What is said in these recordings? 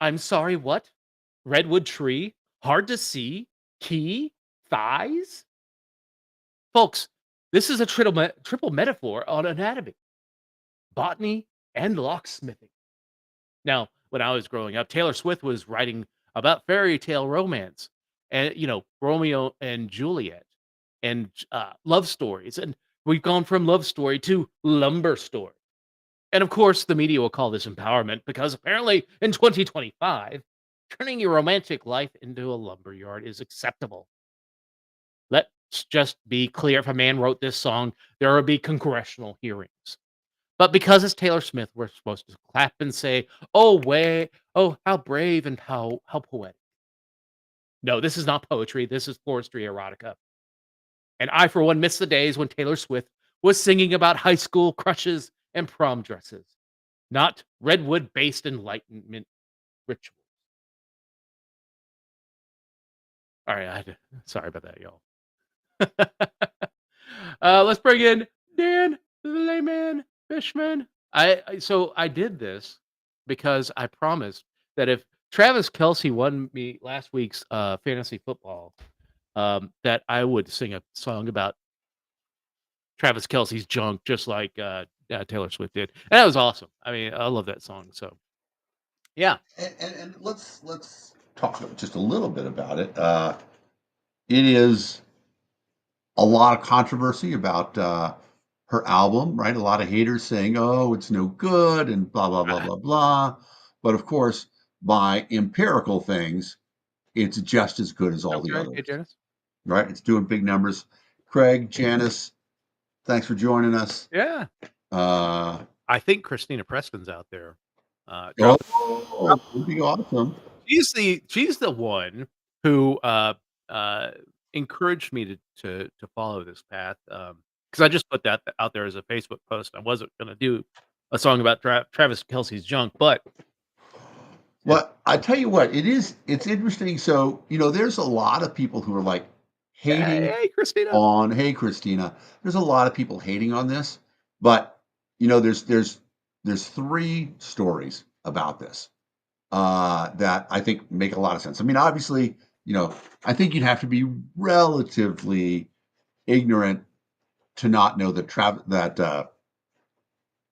I'm sorry, what? Redwood tree? Hard to see? Key? Thighs? Folks, this is a triple metaphor on anatomy, botany, and locksmithing. Now, when I was growing up, Taylor Swift was writing about fairy tale romance and, Romeo and Juliet and love stories. And we've gone from love story to lumber story. And of course, the media will call this empowerment because apparently in 2025, turning your romantic life into a lumber yard is acceptable. Let's just be clear, if a man wrote this song, there would be congressional hearings. But because it's Taylor Smith, we're supposed to clap and say, "Oh, way, oh, how brave and how poetic." No, this is not poetry. This is forestry erotica. And I, for one, miss the days when Taylor Swift was singing about high school crushes and prom dresses, not redwood-based enlightenment rituals. All right, sorry about that, y'all. Let's bring in Dan the layman Fishman. So I did this because I promised that if Travis Kelsey won me last week's fantasy football, that I would sing a song about Travis Kelsey's junk, just like Taylor Swift did, and that was awesome. I mean, I love that song. So yeah, And let's talk just a little bit about it. It is a lot of controversy about her album, right? A lot of haters saying, "Oh, it's no good," and blah blah blah Ah, blah blah. But of course, by empirical things, it's just as good as all the okay. Hey, others, Janice. right? It's doing big numbers. Craig, Janice, thanks for joining us. Yeah, Uh, I think Christina Preston's out there. Dropping. oh, would be awesome. She's the one who, uh, encouraged me to follow this path, because I just put that out there as a Facebook post. I wasn't gonna do a song about Travis Kelce's junk, but yeah. Well, I tell you what, it's interesting. So, there's a lot of people who are like hating Hey, Christina. on, hey, Christina, there's a lot of people hating on this, but there's three stories about this that I think make a lot of sense. I mean, obviously, I think you'd have to be relatively ignorant to not know that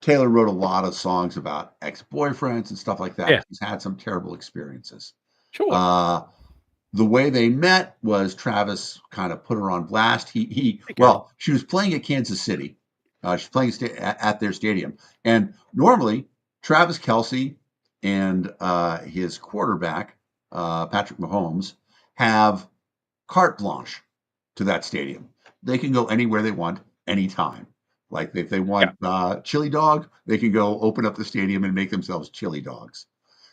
Taylor wrote a lot of songs about ex-boyfriends and stuff like that. Yeah, She's had some terrible experiences. sure. Uh, the way they met was Travis kind of put her on blast. Be careful. Well, she was playing at Kansas City. She's playing at their stadium, and normally Travis Kelsey and his quarterback Patrick Mahomes have carte blanche to that stadium. They can go anywhere they want, anytime. Like if they Yeah. want chili dog, they can go open up the stadium and make themselves chili dogs.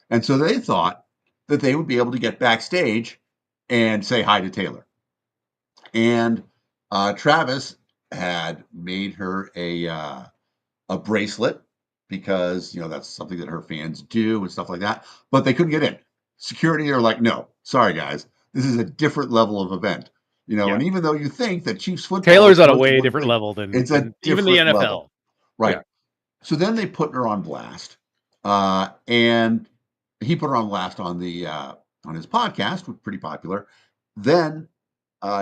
And so they thought that they would be able to get backstage and say hi to Taylor. And Travis had made her a bracelet because that's something that her fans do and stuff like that. But they couldn't get in. Security are like, no, sorry guys, this is a different level of event. Yeah. And even though you think that Chiefs football is Taylor's on a supposed to way one different thing, level than it's a even the different NFL. level, right? Yeah. So then they put her on blast, and he put her on blast on his podcast, was pretty popular. Then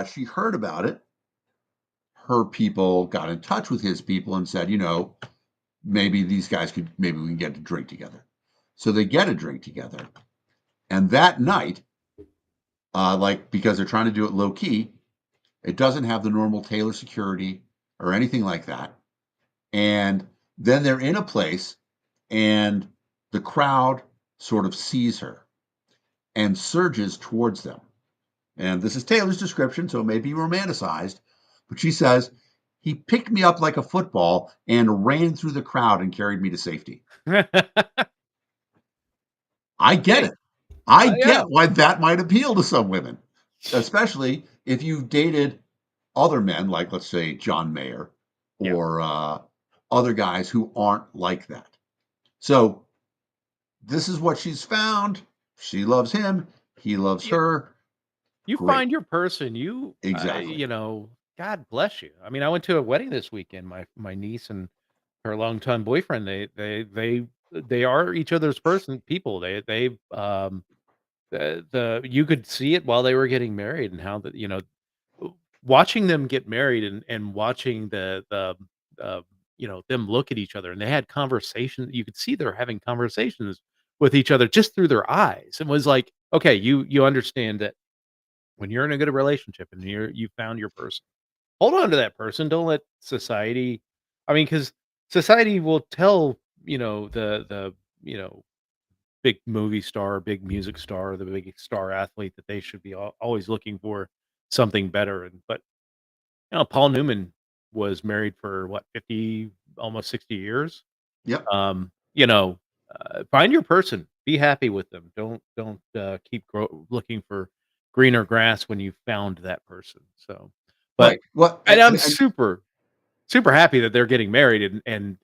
she heard about it. Her people got in touch with his people and said, maybe maybe we can get a drink together. So they get a drink together, and that night, because they're trying to do it low key, it doesn't have the normal Taylor security or anything like that. And then they're in a place and the crowd sort of sees her and surges towards them. And this is Taylor's description, so it may be romanticized, but she says, he picked me up like a football and ran through the crowd and carried me to safety. I get Hey, it. I yeah. get why that might appeal to some women, especially if you've dated other men, like let's say John Mayer Yeah. or other guys who aren't like that. So this is what she's found. She loves him. He loves You her. you Great. find your person, you Exactly. God bless you. I mean, I went to a wedding this weekend. My niece and her longtime boyfriend, they they are each other's people. The you could see it while they were getting married and how watching them get married and watching uh, them look at each other, and they had conversations. You could see they're having conversations with each other just through their eyes. It was like, okay, you understand that when you're in a good relationship and you found your person, hold on to that person. Don't let society, I mean, because society will tell, the you know, big movie star, big music star, the big star athlete that they should be always looking for something better. But Paul Newman was married for what, 50, almost 60 years. Yep. You know, find your person, be happy with them. Don't keep looking for greener grass when you found that person. So, but Right. Well, and I'm and super happy that they're getting married and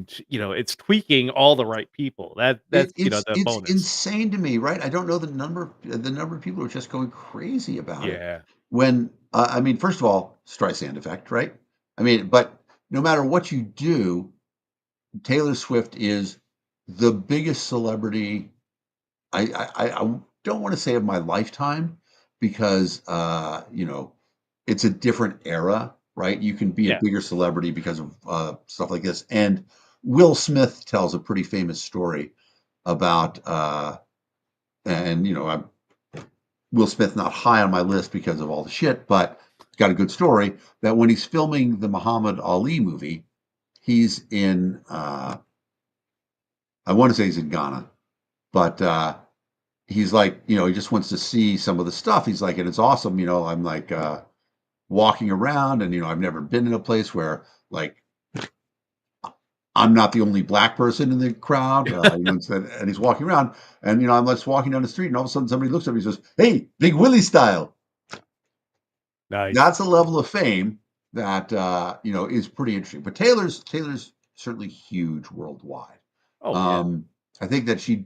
it's tweaking all the right people. That's the it's bonus. insane to me, right? I don't know the number of people who are just going crazy about it. Yeah. When I mean, first of all, Streisand effect, right? I mean, but no matter what you do, Taylor Swift is the biggest celebrity. I don't want to say of my lifetime because it's a different era, right? You can be a Yeah. bigger celebrity because of stuff like this. And Will Smith tells a pretty famous story about and Will Smith not high on my list because of all the shit, but got a good story that when he's filming the Muhammad Ali movie, he's in I want to say he's in Ghana, but he's like, he just wants to see some of the stuff. He's like, and it's awesome, I'm like walking around and I've never been in a place where like I'm not the only black person in the crowd, and he's walking around, and I'm just walking down the street, and all of a sudden somebody looks at me and says, "Hey, Big Willie style." Nice. That's a level of fame that is pretty interesting. But Taylor's certainly huge worldwide. Oh yeah. Um, I think that she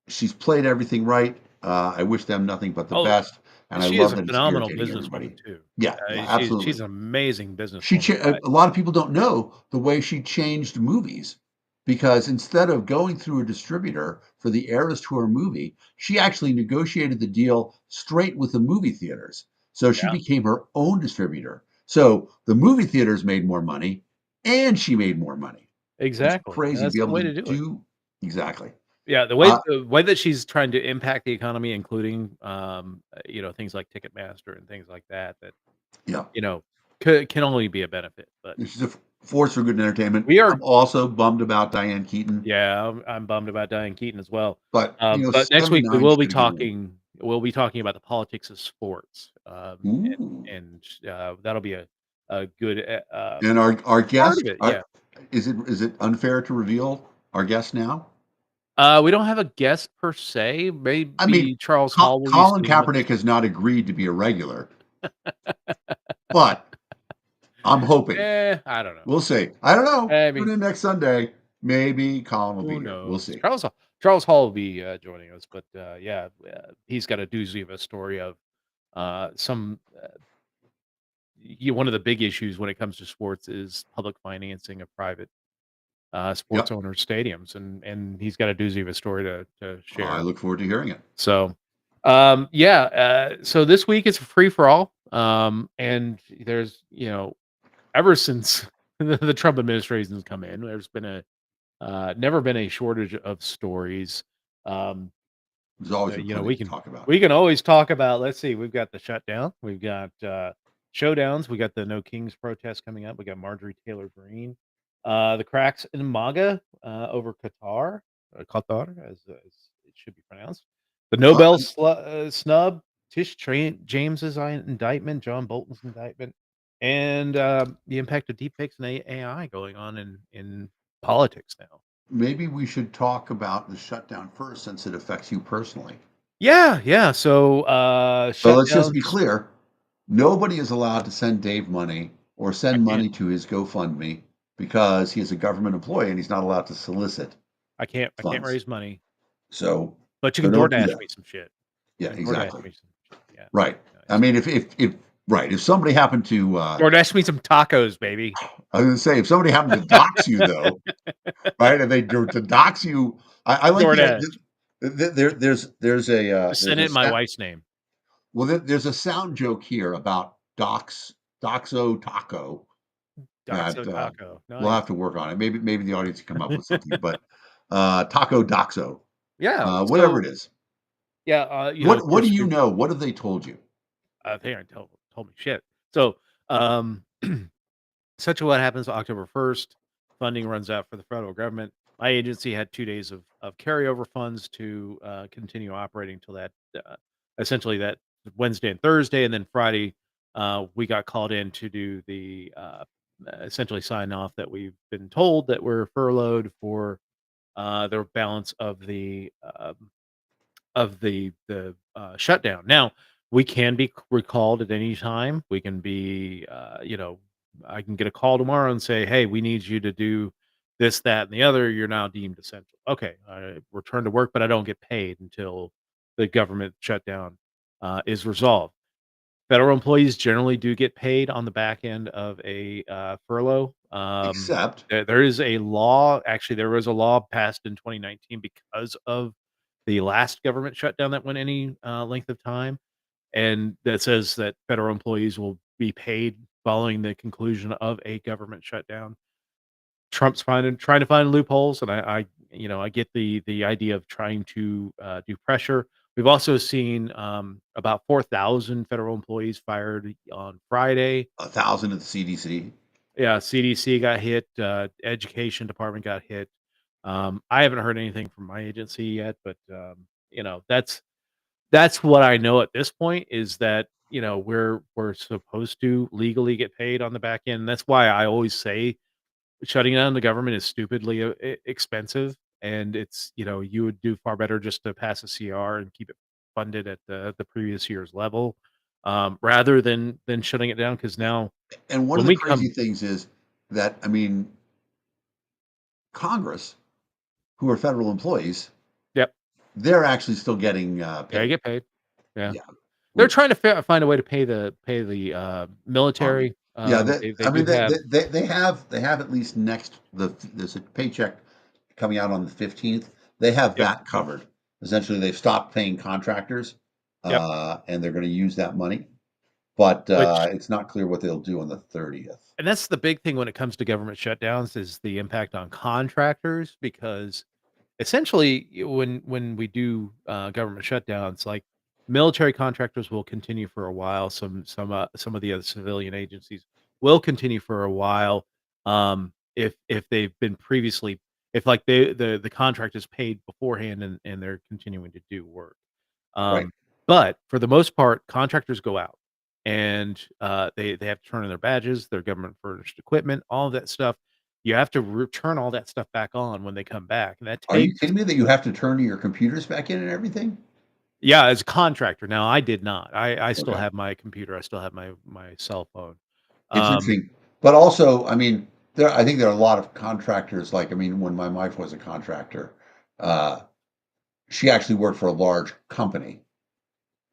she's played everything right. I wish them nothing but the Oh, best, and I she is love a that it's phenomenal irritating businesswoman everybody. too. Yeah, yeah, She's absolutely. an amazing She businesswoman. cha a lot of people don't know the way she changed movies, because instead of going through a distributor for the Eras Tour movie, she actually negotiated the deal straight with the movie theaters. So she Yeah, became her own distributor. So the movie theaters made more money, and she made more money. It's exactly. crazy to That's be the able way to to do it. do exactly. Yeah, Uh, the way that she's trying to impact the economy, including, things like Ticketmaster and things like that, yeah, you know, can only be a benefit. But she's a force for good entertainment. we I'm are also bummed about Diane Keaton, yeah, I'm bummed about Diane Keaton as well. but, But next week we 79, will she be did a good one. talking about the politics of sports, Ooh. that'll be a good, And our part guest, of it, yeah. is it unfair to reveal our guest now? We don't have a guest per se, I mean, maybe Charles Hall will be Colin sitting with us. Kaepernick has not agreed to be a regular, but I'm hoping. I don't know. We'll see. I don't know. I Tune mean, in next Sunday. Maybe Colin will be who here. We'll knows? see. Charles Hall will be, joining us, but, he's got a doozy of a story of, some, one of the big issues when it comes to sports is public financing of private, sports Yep. owners' stadiums, and he's got a doozy of a story to I share. look forward to hearing it. So, so this week it's a free for all, and there's, ever since the Trump administration's come in, there's been never been a shortage of stories. Um, There's always been you know, plenty to talk about. we can always talk about. Let's see, we've got the shutdown, we've got showdowns, we got the No Kings protest coming up, we got Marjorie Taylor Greene, the cracks in MAGA over Qatar, as it should be pronounced. The Uh, Nobel snub, James's indictment, John Bolton's indictment, and the impact of deepfakes and AI going on in politics now. Maybe we should talk about the shutdown first, since it affects you personally. Yeah, yeah. So So let's just be shutdowns. clear. Nobody is allowed to send Dave money or I send can't. money to his GoFundMe because he is a government employee and he's not allowed to solicit I can't funds. raise money, So but you so can don't do DoorDash that. me some shit. Yeah, You can DoorDash exactly. me some shit. Yeah, Right. I nice. mean, if right. If somebody happened to, DoorDash me some tacos, baby. I was gonna say, if somebody happened to dox you though, right? And they do to dox you, I like the DoorDash. idea. Just There's send a it in my sound, wife's name. well, there's a sound joke here about Doxo Taco that, Doxo Taco. we'll Nice. have to work on it. Maybe the audience can come up with something, but, Taco Doxo, Yeah. whatever So it is. yeah, of What do course, you know? What have they told you? they aren't told me shit. So, um, such what happens October 1st. Funding runs out for the federal government. My agency had 2 days of carryover funds to continue operating till that essentially that Wednesday and Thursday, and then Friday we got called in to do the essentially sign off that we've been told that we're furloughed for the balance of the shutdown. Now, we can be recalled at any time. We can be, I can get a call tomorrow and say, "Hey, we need you to do this, that, and the other. You're now deemed essential." Okay, I return to work, but I don't get paid until the government shutdown is resolved. Federal employees generally do get paid on the back end of a furlough. Except, There is a law. Actually, there was a law passed in 2019 because of the last government shutdown that went any length of time, and that says that federal employees will be paid following the conclusion of a government shutdown. Trump's trying to find loopholes, and I get the idea of trying to do pressure. We've also seen about 4,000 federal employees fired on Friday. 1,000 at the CDC. Yeah, CDC got hit, education department got hit. I haven't heard anything from my agency yet, but that's what I know at this point is that we're supposed to legally get paid on the back end. That's why I always say shutting down the government is stupidly expensive, and you would do far better just to pass a CR and keep it funded at the previous year's level, rather than shutting it down. Because now And one of when the we crazy come, things is that, I mean, Congress, who are federal employees, yep, they're actually still getting, yeah, I paid. get paid. Yeah, Yeah, they're which trying to find a way to pay the Army. military. Yeah, They I do mean, have. they have at least next there's a paycheck coming out on the 15th. They have Yep, that covered. Essentially, they've stopped paying contractors, yep. and they're gonna use that money, but, Which it's not clear what they'll do on the 30th. And that's the big thing when it comes to government shutdowns is the impact on contractors because essentially when we do government shutdowns, like military contractors will continue for a while. Some of the other civilian agencies will continue for a while. If they've been previously, if like the contract is paid beforehand and they're continuing to do work. Right. Um, but for the most part, contractors go out and they have to turn in their badges, their government furnished equipment, all of that stuff. You have to return all that stuff back on when they come back, and that Are you takes. kidding me that you have to turn your computers back in and everything? Yeah, as a contractor. Now I did not. I still Okay. have my computer. I still have my cell phone. It's Um, interesting, but also, I mean, I think there are a lot of contractors, like, I mean, when my wife was a contractor, uh, she actually worked for a large company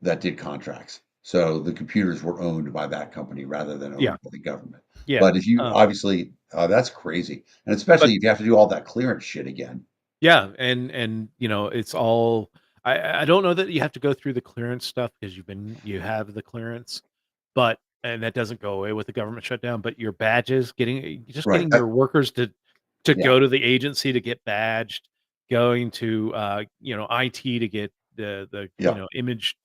that did contracts. So the computers were owned by that company rather than yeah, owned by the government. yeah. But if you obviously, that's crazy, and But especially if you have to do all that clearance shit again. yeah, and it's all. I don't know that you have to go through the clearance stuff because you have the clearance, but and that doesn't go away with the government shutdown. But your badges, Right. getting your workers to Yeah. go to the agency to get badged, going to IT to get the Yeah. image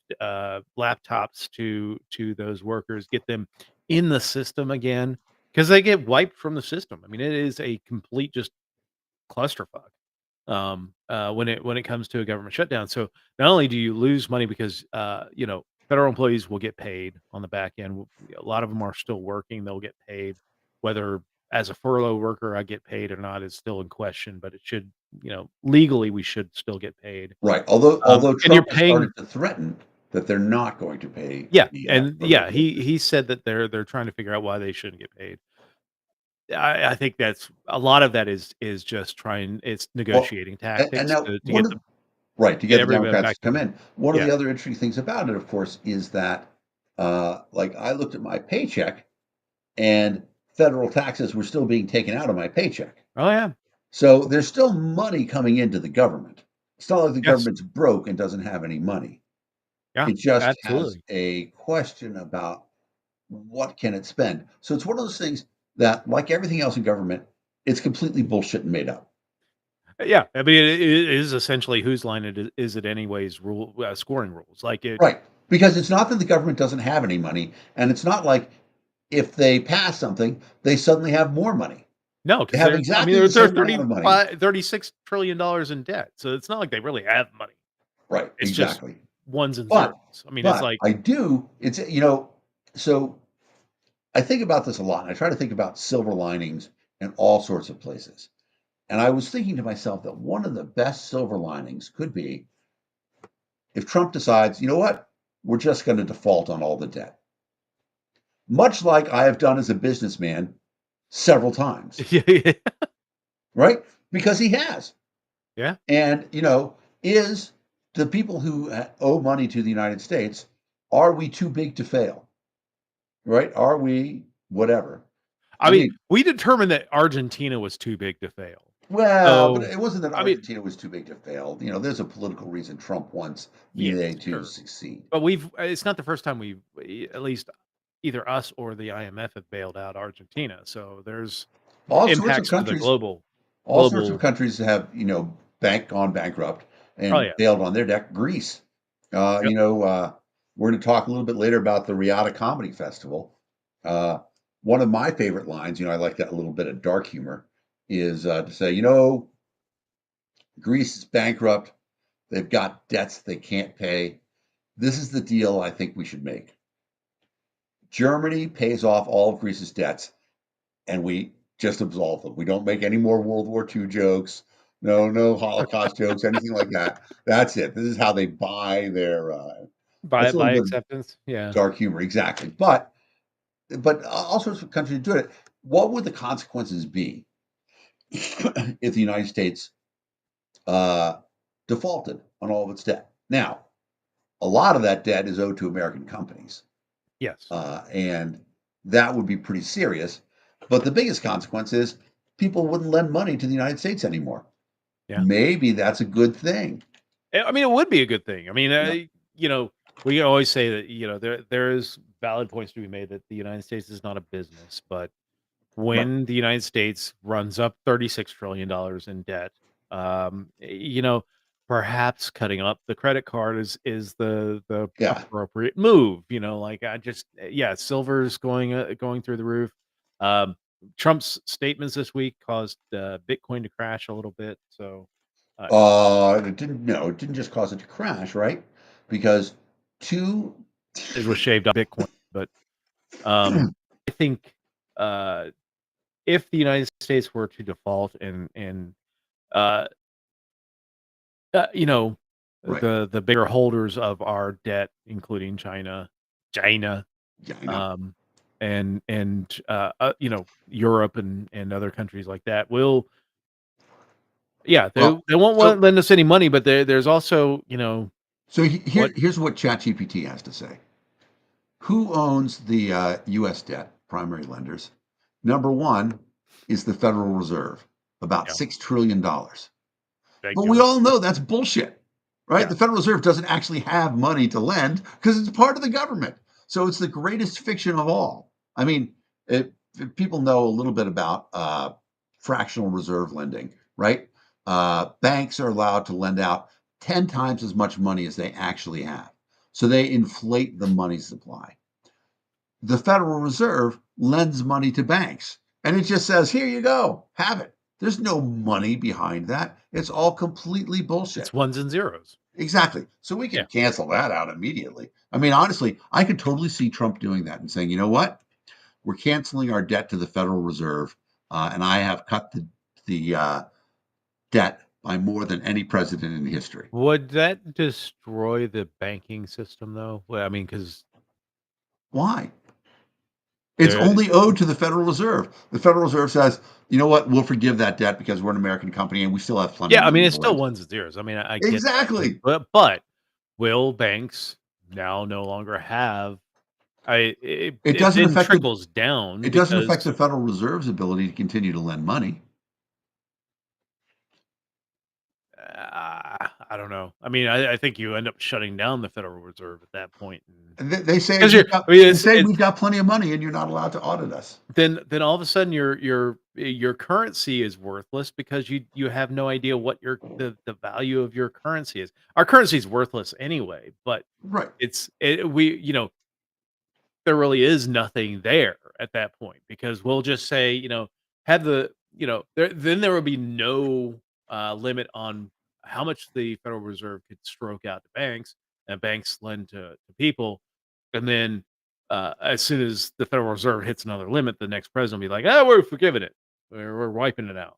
laptops to those workers, get them in the system again because they get wiped from the system. I mean, it is a complete just clusterfuck when it comes to a government shutdown. So not only do you lose money because federal employees will get paid on the back end. A lot of them are still working; they'll get paid. Whether as a furlough worker I get paid or not is still in question, but it should legally we should still get paid. Right. Although And you're Trump has paying. started to threaten that they're not going to pay Yeah, the, and furlough yeah, he workers. he said that they're trying to figure out why they shouldn't get paid. I think that's a lot of that is just trying. It's Well, negotiating and tactics now to one get of the right, to get get the everybody Democrats back to come to. in. One of Yeah. the other interesting things about it, of course, is that, Like I looked at my paycheck and federal taxes were still being taken out of my paycheck. Oh, yeah. So there's still money coming into the government. It's not like the Yes. government's broke and doesn't have any money. Yeah, It just has absolutely. a question about what can it spend. So it's one of those things that, like everything else in government, it's completely bullshit and made up. Yeah, I mean, it is essentially whose line is it anyways rule scoring rules. Like it Right. Because it's not that the government doesn't have any money, and it's not like if they pass something, they suddenly have more money. no, They because have I mean, exactly the they're same amount of money. 36 trillion dollars in debt, so it's not like they really have money. Right, It's just exactly. ones and zeros. But I mean, it's but like I do it's so I think about this a lot, and I try to think about silver linings in all sorts of places. And I was thinking to myself that one of the best silver linings could be if Trump decides, you know what, we're just going to default on all the debt, much like I have done as a businessman several times, yeah, yeah, right? Because he has. yeah. And, is the people who owe money to the United States, are we too big to fail? Right? Are we whatever? I I mean, mean, we determined that Argentina was too big to fail. well, but So, it wasn't that I mean, Argentina was too big to fail. There's a political reason Trump wants yeah, VA to sure. succeed. But it's not the first time at least either us or the IMF have bailed out Argentina. So there's All sorts of impacts to the countries, all sorts of global. countries have, gone bankrupt Oh, and yeah. bailed on their debt. Greece, Yep. we're going to talk a little bit later about the Riata Comedy Festival. Uh, One of my favorite lines, I like that little bit of dark humor, is to say, Greece is bankrupt. They've got debts they can't pay. This is the deal I think we should make. Germany pays off all of Greece's debts, and we just absolve them. We don't make any more World War II jokes. No, no Holocaust jokes, anything like that. That's it. This is how they buy their. That's a little By bit of acceptance. Yeah. dark humor, exactly. But all sorts of countries do it. What would the consequences be if the United States uh, defaulted on all of its debt? Now, a lot of that debt is owed to American companies, Yes. and that would be pretty serious. But the biggest consequence is people wouldn't lend money to the United States anymore. Yeah. Maybe that's a good thing. I mean, it would be a good thing. I mean, Yeah, you know, we can always say that there is valid points to be made that the United States is not a business, but right. when the United States runs up $36 trillion in debt, perhaps cutting up the credit card is the Yeah. appropriate move. Like I just yeah, silver's going through the roof. Um, Trump's statements this week caused Bitcoin to crash a little bit. So uh, It didn't. No, it didn't just cause it to crash, right? Because two. it was shaved on Bitcoin, but I think uh, if the United States were to default and uh, Uh, you know, Right. the bigger holders of our debt, including China, Yeah, I know. um, and Europe and other countries like that will yeah, Well, they won't so want lend us any money, but there's also, so what here's what ChatGPT has to say. Who owns the U.S. debt? Primary lenders. Number one is the Federal Reserve, about yeah, $6 trillion. beg But to we all differ. know that's bullshit, right? Yeah. The Federal Reserve doesn't actually have money to lend because it's part of the government. So it's the greatest fiction of all. I mean, if people know a little bit about fractional reserve lending, right? Banks are allowed to lend out 10 times as much money as they actually have. So they inflate the money supply. The Federal Reserve lends money to banks and it just says, here you go, have it. There's no money behind that. It's all completely It's bullshit. ones and zeros. Exactly. So we Yeah. can cancel that out immediately. I mean, honestly, I could totally see Trump doing that and saying, you know what? We're canceling our debt to the Federal Reserve, and I have cut the debt by more than any president in history. Would that destroy the banking system, though? Well, I mean, because Why? It's there only owed to the Federal Reserve. The Federal Reserve says, you know what? We'll forgive that debt because we're an American company and we still have plenty of yeah, I mean, money it's to still lend. ones and zeros. I mean, I get that, Exactly. but will banks now no longer have It it doesn't then affect the trickles down it doesn't affect because the Federal Reserve's ability to continue to lend money. I don't know. I mean, I think you end up shutting down the Federal Reserve at that point, And they say because you're I mean, we've got plenty of money and you're not allowed to audit us. then all of a sudden your currency is worthless because you have no idea what the value of your currency is. Our currency is worthless anyway, but Right. we there really is nothing there at that point because we'll just say, have there will be no limit on how much the Federal Reserve could stroke out to banks and banks lend to people. And then as soon as the Federal Reserve hits another limit, the next president will be like, oh, we're forgiving it. We're wiping it out.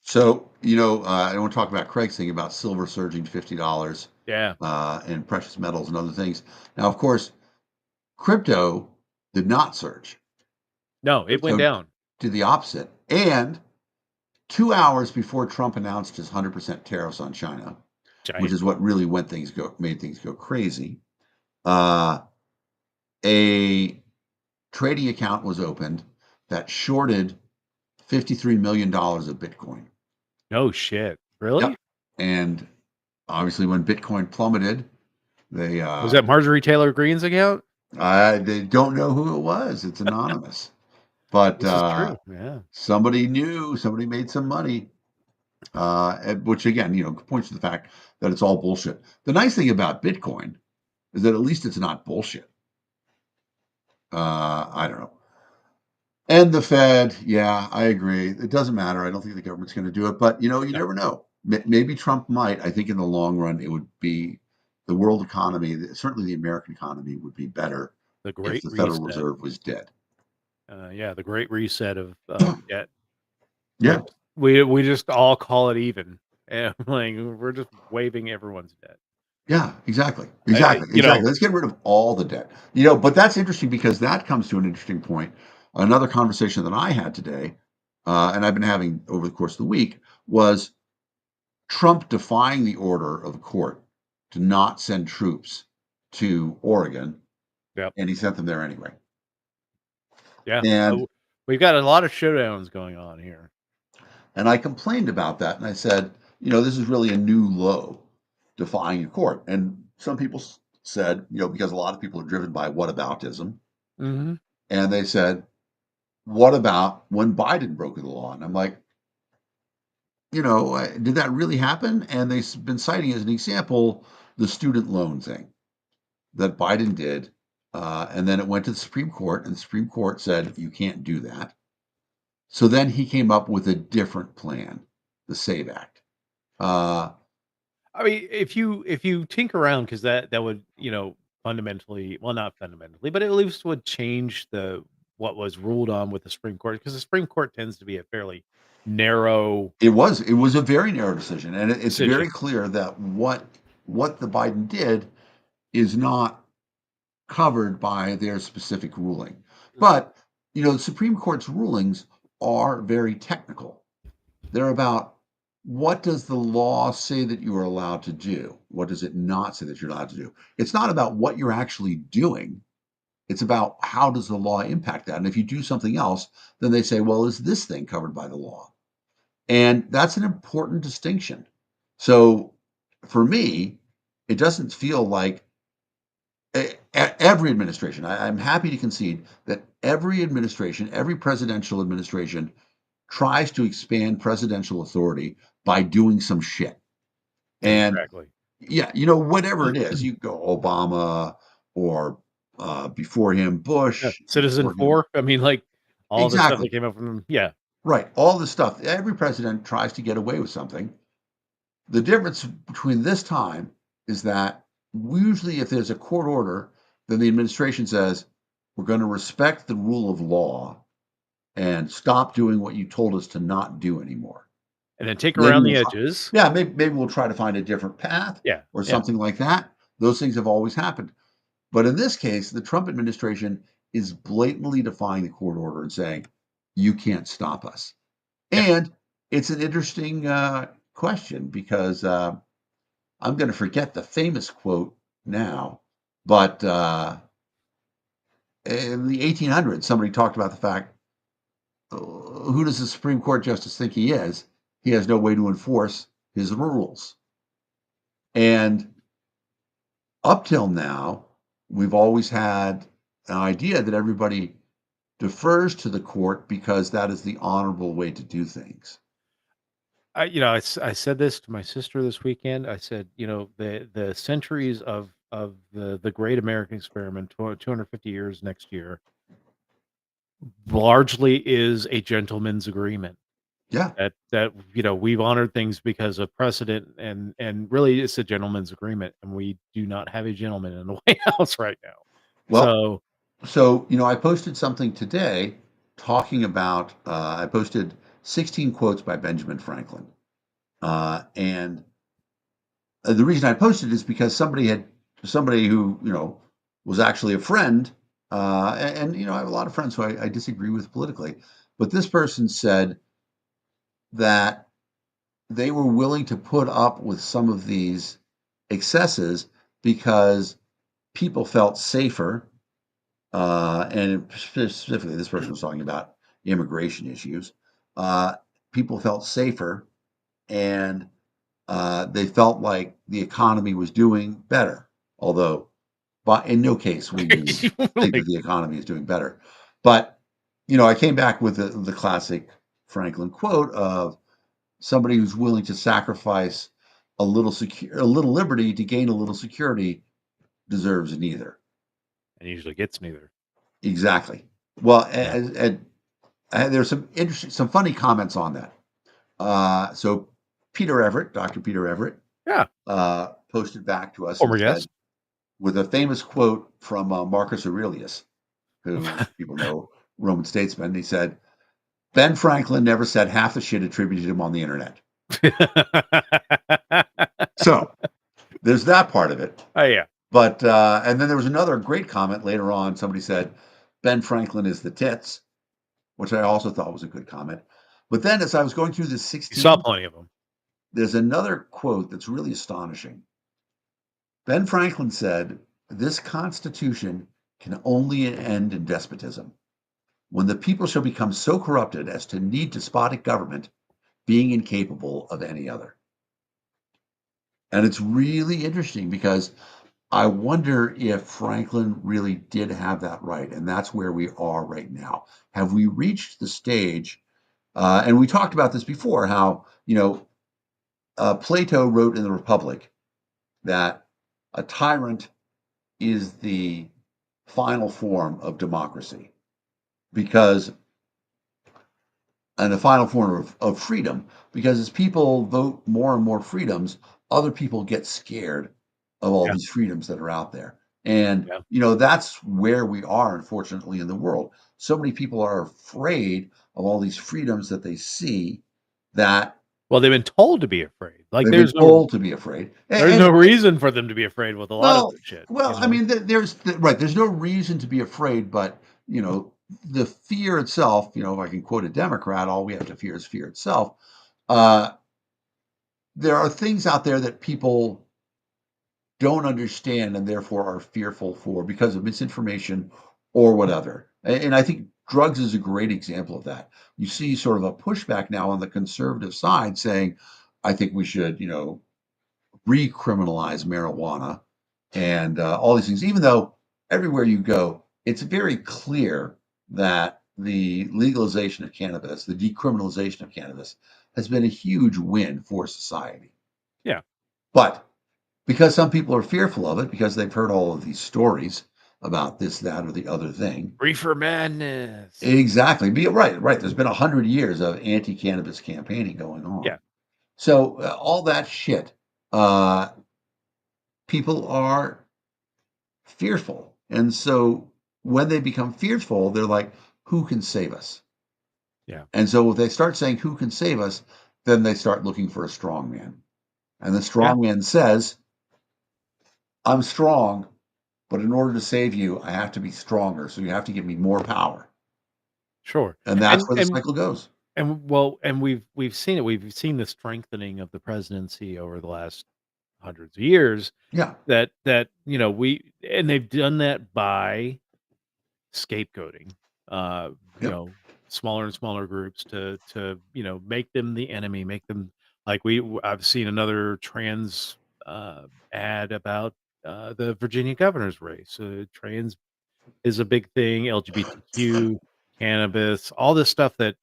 So, I want to talk about Craig's thing about silver surging to $50 Yeah. and precious metals and other things. Now, of course, crypto did not surge. No, it went Crypto down. did the opposite. And 2 hours before Trump announced his 100% tariffs on China, which Giant. is what really made things go crazy, uh, a trading account was opened that shorted $53 million of Bitcoin. No shit. Really? Yep. And obviously, when Bitcoin plummeted, Was that Marjorie Taylor Greene's account? they don't know who it was. It's anonymous, but This is true. Yeah. somebody knew. Somebody made some money, which again, points to the fact that it's all bullshit. The nice thing about Bitcoin is that at least it's not bullshit. I don't know. And the Fed, yeah, I agree. It doesn't matter. I don't think the government's going to do it, but you No, never know. Maybe Trump might. I think in the long run, it would be the world economy, certainly the American economy, would be better the if Great the Federal Reset. Reserve was dead. Yeah, the Great Reset of debt. We're Yeah, just we just all call it even, and, like, we're just waiving everyone's debt. yeah, exactly, I exactly, exactly. Let's get rid of all the debt. But that's interesting because that comes to an interesting point. Another conversation that I had today, and I've been having over the course of the week, was Trump defying the order of the court to not send troops to Oregon, Yep, and he sent them there anyway. yeah. And We've got a lot of showdowns going on here. and I complained about that, and I said, this is really a new low, defying a court. And some people said, because a lot of people are driven by whataboutism, Mhm. and they said, what about when Biden broke the law? And I'm like, did that really happen? And they've been citing as an example the student loan thing that Biden did. And then it went to the Supreme Court, and the Supreme Court said, you can't do that. So then he came up with a different plan, the SAVE Act. Uh, I mean, if you tinker around, because that would, fundamentally, well, not fundamentally, but at least would change the what was ruled on with the Supreme Court, because the Supreme Court tends to be a fairly narrow it was a very narrow decision, and it's decision. very clear that what the Biden did is not covered by their specific ruling. But the Supreme Court's rulings are very technical. They're about what does the law say that you are allowed to do? What does it not say that you're allowed to do? It's not about what you're actually doing. It's about how does the law impact that? And if you do something else, then they say, well, is this thing covered by the law? And that's an important distinction. So for me, it doesn't feel like every administration, I'm happy to concede that every administration, every presidential administration tries to expand presidential authority by doing some shit. And Exactly. yeah, whatever it is, you go Obama or before him, Yeah, Bush, Citizen before him. 4, I mean, like, all the stuff Exactly. that came up from, yeah. Right. All the stuff. Every president tries to get away with something. The difference between this time is that usually, if there's a court order, then the administration says, we're going to respect the rule of law and stop doing what you told us to not do anymore. And then take Maybe around we'll the try, edges. yeah, maybe we'll try to find a different path Yeah, or yeah, something like that. Those things have always happened. But in this case, the Trump administration is blatantly defying the court order and saying, you can't stop us. yeah. And it's an interesting question because I'm going to forget the famous quote now, but in the 1800s, somebody talked about the fact, who does the Supreme Court justice think he is? He has no way to enforce his rules. And up till now, we've always had an idea that everybody defers to the court because that is the honorable way to do things. I said this to my sister this weekend. I said, the centuries of the great American experiment, 250 years next year, largely is a gentleman's agreement. Yeah. That we've honored things because of precedent, and really it's a gentleman's agreement, and we do not have a gentleman in the White House right now. Well, So so, I posted something today talking about, I posted 16 quotes by Benjamin Franklin. And the reason I posted is because somebody who, was actually a friend, I have a lot of friends who I disagree with politically, but this person said that they were willing to put up with some of these excesses because people felt safer. And specifically, this person was talking about immigration issues. Uh, People felt safer, and they felt like the economy was doing better. Although, but in no case would we think that like the economy is doing better. But I came back with the classic Franklin quote of somebody who's willing to sacrifice a little liberty to gain a little security deserves neither. and usually gets neither. Exactly. Well, Yeah. and there's some funny comments on that. So Peter Everett, Dr. Peter Everett, Yeah. posted back to us and Former said, guest. with a famous quote from Marcus Aurelius, who people know, Roman statesman, he said, Ben Franklin never said half the shit attributed to him on the internet. So there's that part of it. Oh, yeah. But, and then there was another great comment later on. Somebody said, Ben Franklin is the tits, which I also thought was a good comment. But then as I was going through the You saw 16, plenty of them. there's another quote that's really astonishing. Ben Franklin said, this Constitution can only end in despotism, when the people shall become so corrupted as to need despotic government, being incapable of any other. And it's really interesting because I wonder if Franklin really did have that right. And that's where we are right now. Have we reached the stage? And we talked about this before, how, Plato wrote in the Republic that a tyrant is the final form of democracy, because and the final form of freedom, because as people vote more and more freedoms, other people get scared of all Yeah. these freedoms that are out there. And Yeah. that's where we are, unfortunately, in the world. So many people are afraid of all these freedoms that they see, that Well, they've been told to be afraid. Like, they've been told to be afraid. there's no reason for them to be afraid with a lot of Well, this shit, well, I mean, right. There's no reason to be afraid, but the fear itself. If I can quote a Democrat, all we have to fear is fear itself. Uh, there are things out there that people don't understand and therefore are fearful for because of misinformation or whatever. And I think drugs is a great example of that. You see sort of a pushback now on the conservative side saying, I think we should, recriminalize marijuana and all these things, even though everywhere you go, it's very clear that the legalization of cannabis, the decriminalization of cannabis, has been a huge win for society. Yeah. But because some people are fearful of it, because they've heard all of these stories about this, that, or the other thing. Reefer madness. Exactly. Right, right. There's been 100 years of anti-cannabis campaigning going Yeah. on. So all that shit, uh, people are fearful. And so when they become fearful, they're like, who can save us? Yeah. And so if they start saying, who can save us? Then they start looking for a strong man. And the Yeah. strong man says, I'm strong, but in order to save you, I have to be stronger. So you have to give me more power. Sure. And that's And where the and cycle goes. and we've seen it. We've seen the strengthening of the presidency over the last hundreds of years, Yeah. they've done that by scapegoating, uh, you Yep. know, smaller and smaller groups to make them the enemy, make them like I've seen another trans ad about the Virginia governor's race. Trans is a big thing, LGBTQ, cannabis, all this stuff that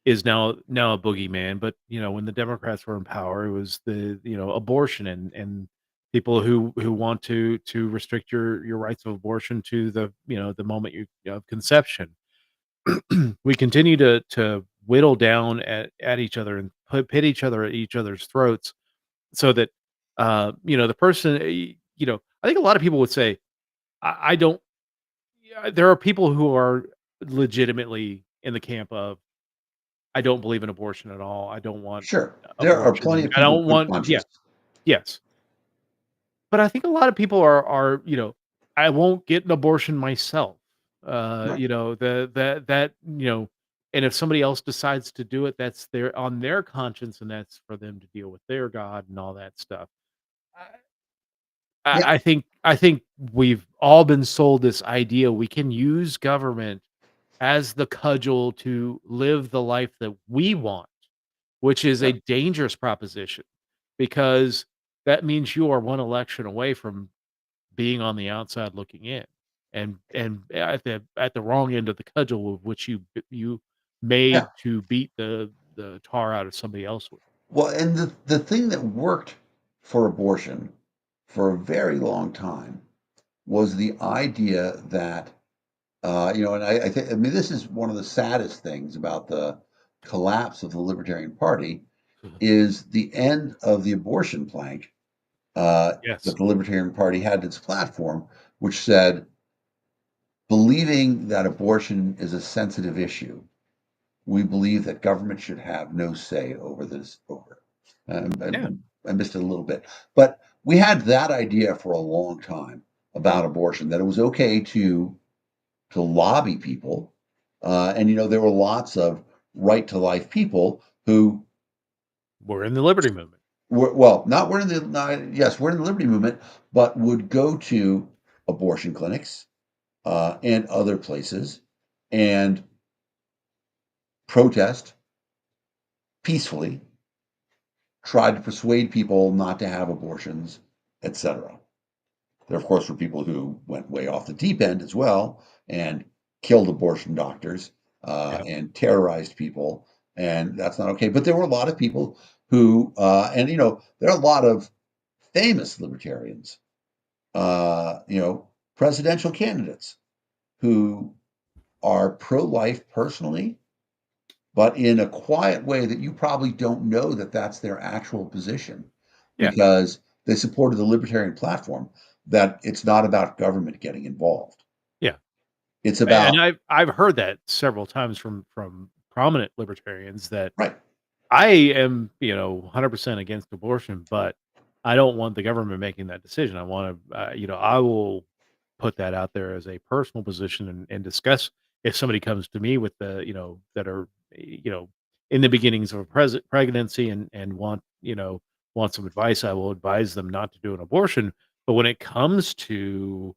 is now a boogeyman. But when the Democrats were in power, it was the abortion and people who want to restrict your rights of abortion to the moment of conception. We continue to whittle down at each other and pit each other at each other's throats, so that the person I think a lot of people would say I don't. Yeah, there are people who are legitimately in the camp of I don't believe in abortion at all. I don't want Sure. There are plenty abortion. of I people don't good want conscious. yes. But I think a lot of people are I won't get an abortion myself. Right. And if somebody else decides to do it, that's their conscience, and that's for them to deal with their God and all that stuff. I Yeah. I think we've all been sold this idea we can use government as the cudgel to live the life that we want, which is a Yep. dangerous proposition because that means you are one election away from being on the outside looking in and at the wrong end of the cudgel of which you Yeah. made to beat the tar out of somebody else with. Well, and the thing that worked for abortion for a very long time was the idea that, and I think, I mean, this is one of the saddest things about the collapse of the Libertarian Party Mhm. is the end of the abortion plank that Yes. the Libertarian Party had in its platform, which said, believing that abortion is a sensitive issue, we believe that government should have no say over this. Yeah. I missed it a little bit, but we had that idea for a long time about abortion that it was okay to lobby people, and there were lots of right to life people who We're in the liberty movement. were well, not we're in the not, yes, we're in the liberty movement, but would go to abortion clinics and other places and protest peacefully, try to persuade people not to have abortions, etc. There, of course, were people who went way off the deep end as well and killed abortion doctors Yeah. and terrorized people, and that's not okay. But there were a lot of people who, and there are a lot of famous libertarians, presidential candidates who are pro-life personally, but in a quiet way that you probably don't know that that's their actual position Yeah. because they supported the libertarian platform that it's not about government getting involved. Yeah. It's And about I've heard that several times from prominent libertarians that right. I am, 100% against abortion, but I don't want the government making that decision. I want to, I will put that out there as a personal position and discuss if somebody comes to me with that are, in the beginnings of a pregnancy and want some advice, I will advise them not to do an abortion. But when it comes to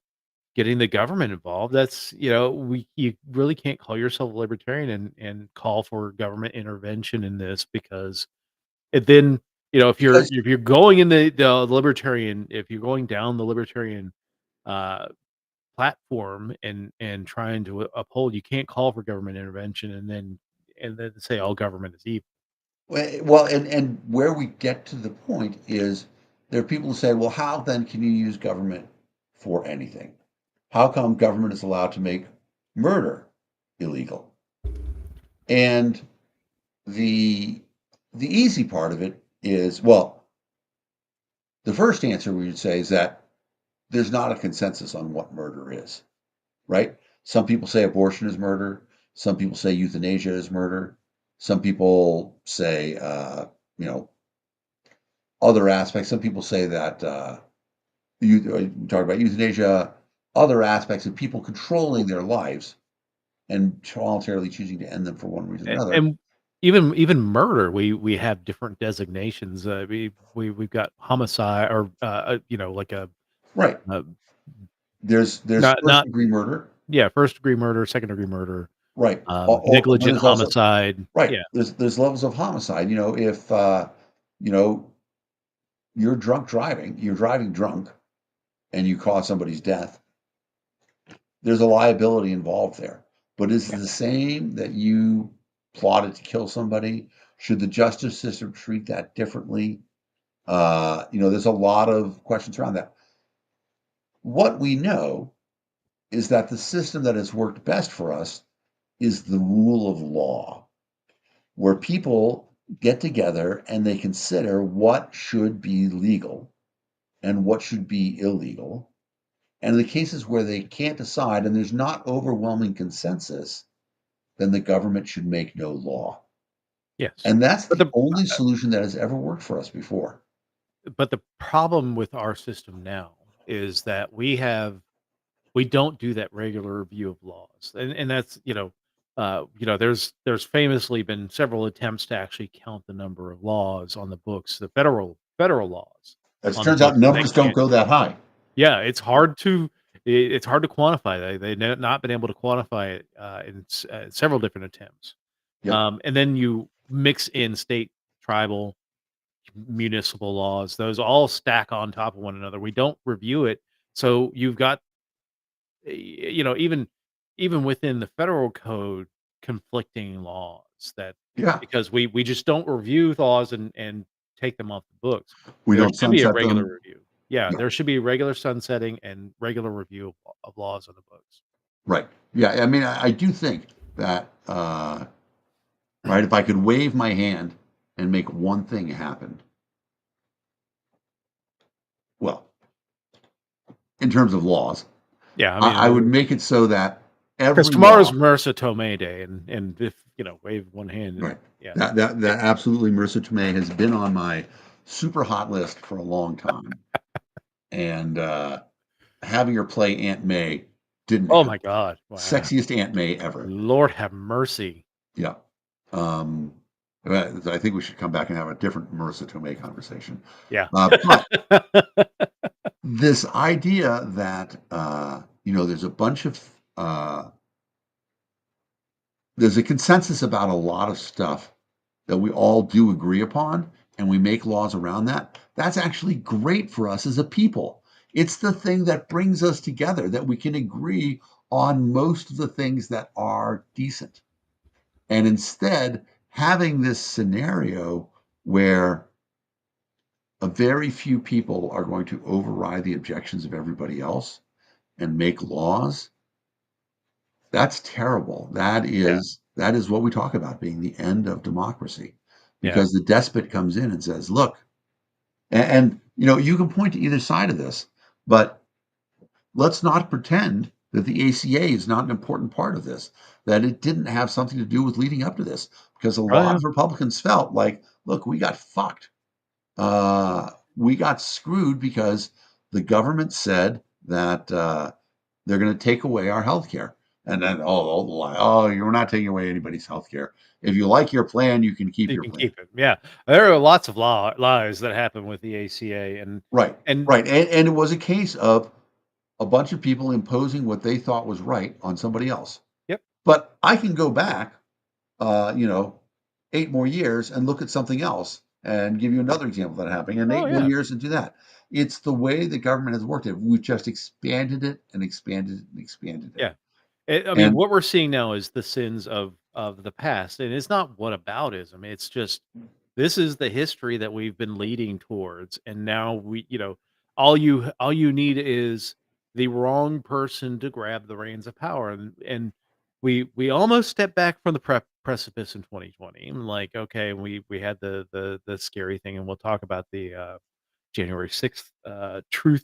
getting the government involved, that's you really can't call yourself a libertarian and call for government intervention in this because it then Because if you're going in the libertarian if you're going down the libertarian uh platform and trying to uphold, you can't call for government intervention and then say all government is evil. well, and where we get to the point is there are people who say, well, how then can you use government for anything? How come government is allowed to make murder illegal? And the the easy part of it is, well, the first answer we would say is that there's not a consensus on what murder is, right? Some people say abortion is murder. Some people say euthanasia is murder. Some people say, you know, other aspects. Some people say that you talk about euthanasia, other aspects of people controlling their lives and voluntarily choosing to end them for one reason or another. And even murder, we have different designations. We've got homicide or like Right. a There's not first not degree murder. Yeah, first degree murder, second degree murder, Right. But negligent there's also homicide. right. Yeah. There's levels of homicide. If you know you're driving drunk, and you cause somebody's death, there's a liability involved there. But is it Yeah. the same that you plotted to kill somebody? Should the justice system treat that differently? There's a lot of questions around that. What we know is that the system that has worked best for us is the rule of law, where people get together and they consider what should be legal and what should be illegal. And in the cases where they can't decide and there's not overwhelming consensus, then the government should make no law. Yes. And that's But the the only solution that has ever worked for us before. but the problem with our system now is that we don't do that regular review of laws. And that's, there's famously been several attempts to actually count the number of laws on the books, the federal laws As it on the turns out, books, and they numbers don't can't. go that high. Yeah, it's hard to quantify. They've not been able to quantify it in several different attempts. Yep. And then you mix in state, tribal, municipal laws; those all stack on top of one another. We don't review it, so you've got even within the federal code, conflicting laws that Yeah. because we just don't review laws and take them off the books. We There don't should be a sunset regular them. review. Yeah, Yeah. there should be regular sunsetting and regular review of laws on the books. Right. Yeah. I mean, I do think that, right, if I could wave my hand and make one thing happen, well, in terms of laws, Yeah, I I would mean, make it so that because every tomorrow's law, Marissa Tomei Day, and if wave one hand, right, yeah, that absolutely Marissa Tomei has been on my super hot list for a long time. And having her play Aunt May didn't oh happen. my God, wow, Sexiest Aunt May ever. Lord have mercy, Yeah. Um, I think we should come back and have a different Marissa Tomei conversation. yeah. But this idea that there's a bunch of there's a consensus about a lot of stuff that we all do agree upon, and we make laws around that. That's actually great for us as a people. It's the thing that brings us together, that we can agree on most of the things that are decent. And instead, having this scenario where a very few people are going to override the objections of everybody else and make laws, that's terrible. Yeah, That is what we talk about being the end of democracy, yeah. because the despot comes in and says, "Look," and you can point to either side of this, but let's not pretend that the ACA is not an important part of this, that it didn't have something to do with leading up to this, because a Oh lot yeah. of Republicans felt like, look, we got fucked. We got screwed because the government said that they're going to take away our health care. And then, you're not taking away anybody's health care. If you like your plan, you can keep You your can plan. keep it. Yeah. There are lots of lies that happen with the ACA Right, and right. And it was a case of a bunch of people imposing what they thought was right on somebody else. yep. But I can go back, uh, you know, 8 more years and look at something else and give you another example that happened, and Oh 8 more years and do that. It's the way the government has worked it. We've just expanded it and expanded it and expanded it. yeah. I mean, And what we're seeing now is the sins of the past, and it's not whataboutism. It's just this is the history that we've been leading towards, and now all you need is the wrong person to grab the reins of power, and we almost stepped back from the precipice in 2020. And like, okay, we had the scary thing, and we'll talk about the January 6th, truth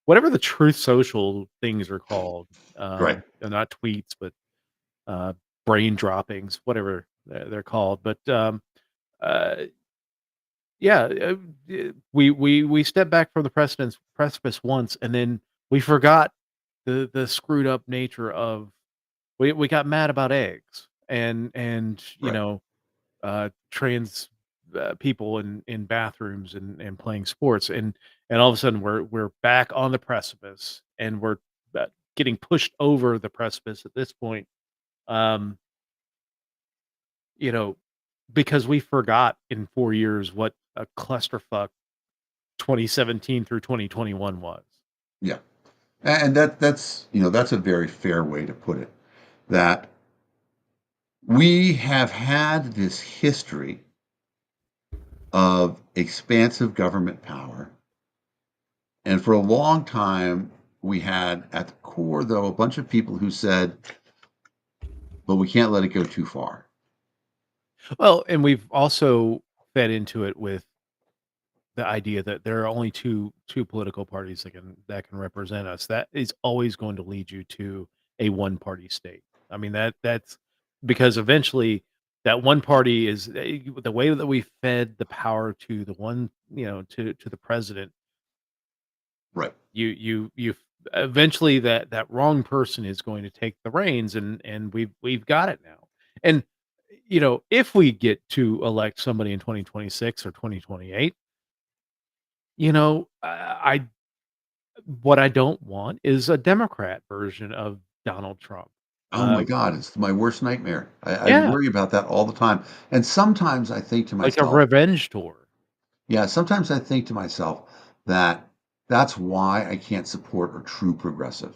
whatever the Truth Social things are called, right, they're not tweets, but, uh, brain droppings, whatever they're called, but, uh, yeah, we stepped back from the precipice once, and then we forgot the screwed up nature of we got mad about eggs and, right. trans people in bathrooms and playing sports and all of a sudden we're back on the precipice and we're uh, getting pushed over the precipice at this point. Um, you know, because we forgot in 4 years what a clusterfuck 2017 through 2021 was. Yeah. And that's that's a very fair way to put it. That we have had this history of expansive government power. And for a long time, we had at the core, though, a bunch of people who said, but we can't let it go too far. Well, and we've also fed into it with the idea that there are only two political parties that can represent us. That is always going to lead you to a one party state. I mean that's because eventually that one party is the way that we fed the power to the one, to the president. Right. You eventually that wrong person is going to take the reins, and we've got it now. And if we get to elect somebody in 2026 or 2028, I what I don't want is a Democrat version of Donald Trump. Oh my Uh, God, it's my worst nightmare. I yeah, worry about that all the time. And sometimes I think to like a myself, revenge tour. yeah, sometimes I think to myself that that's why I can't support a true progressive.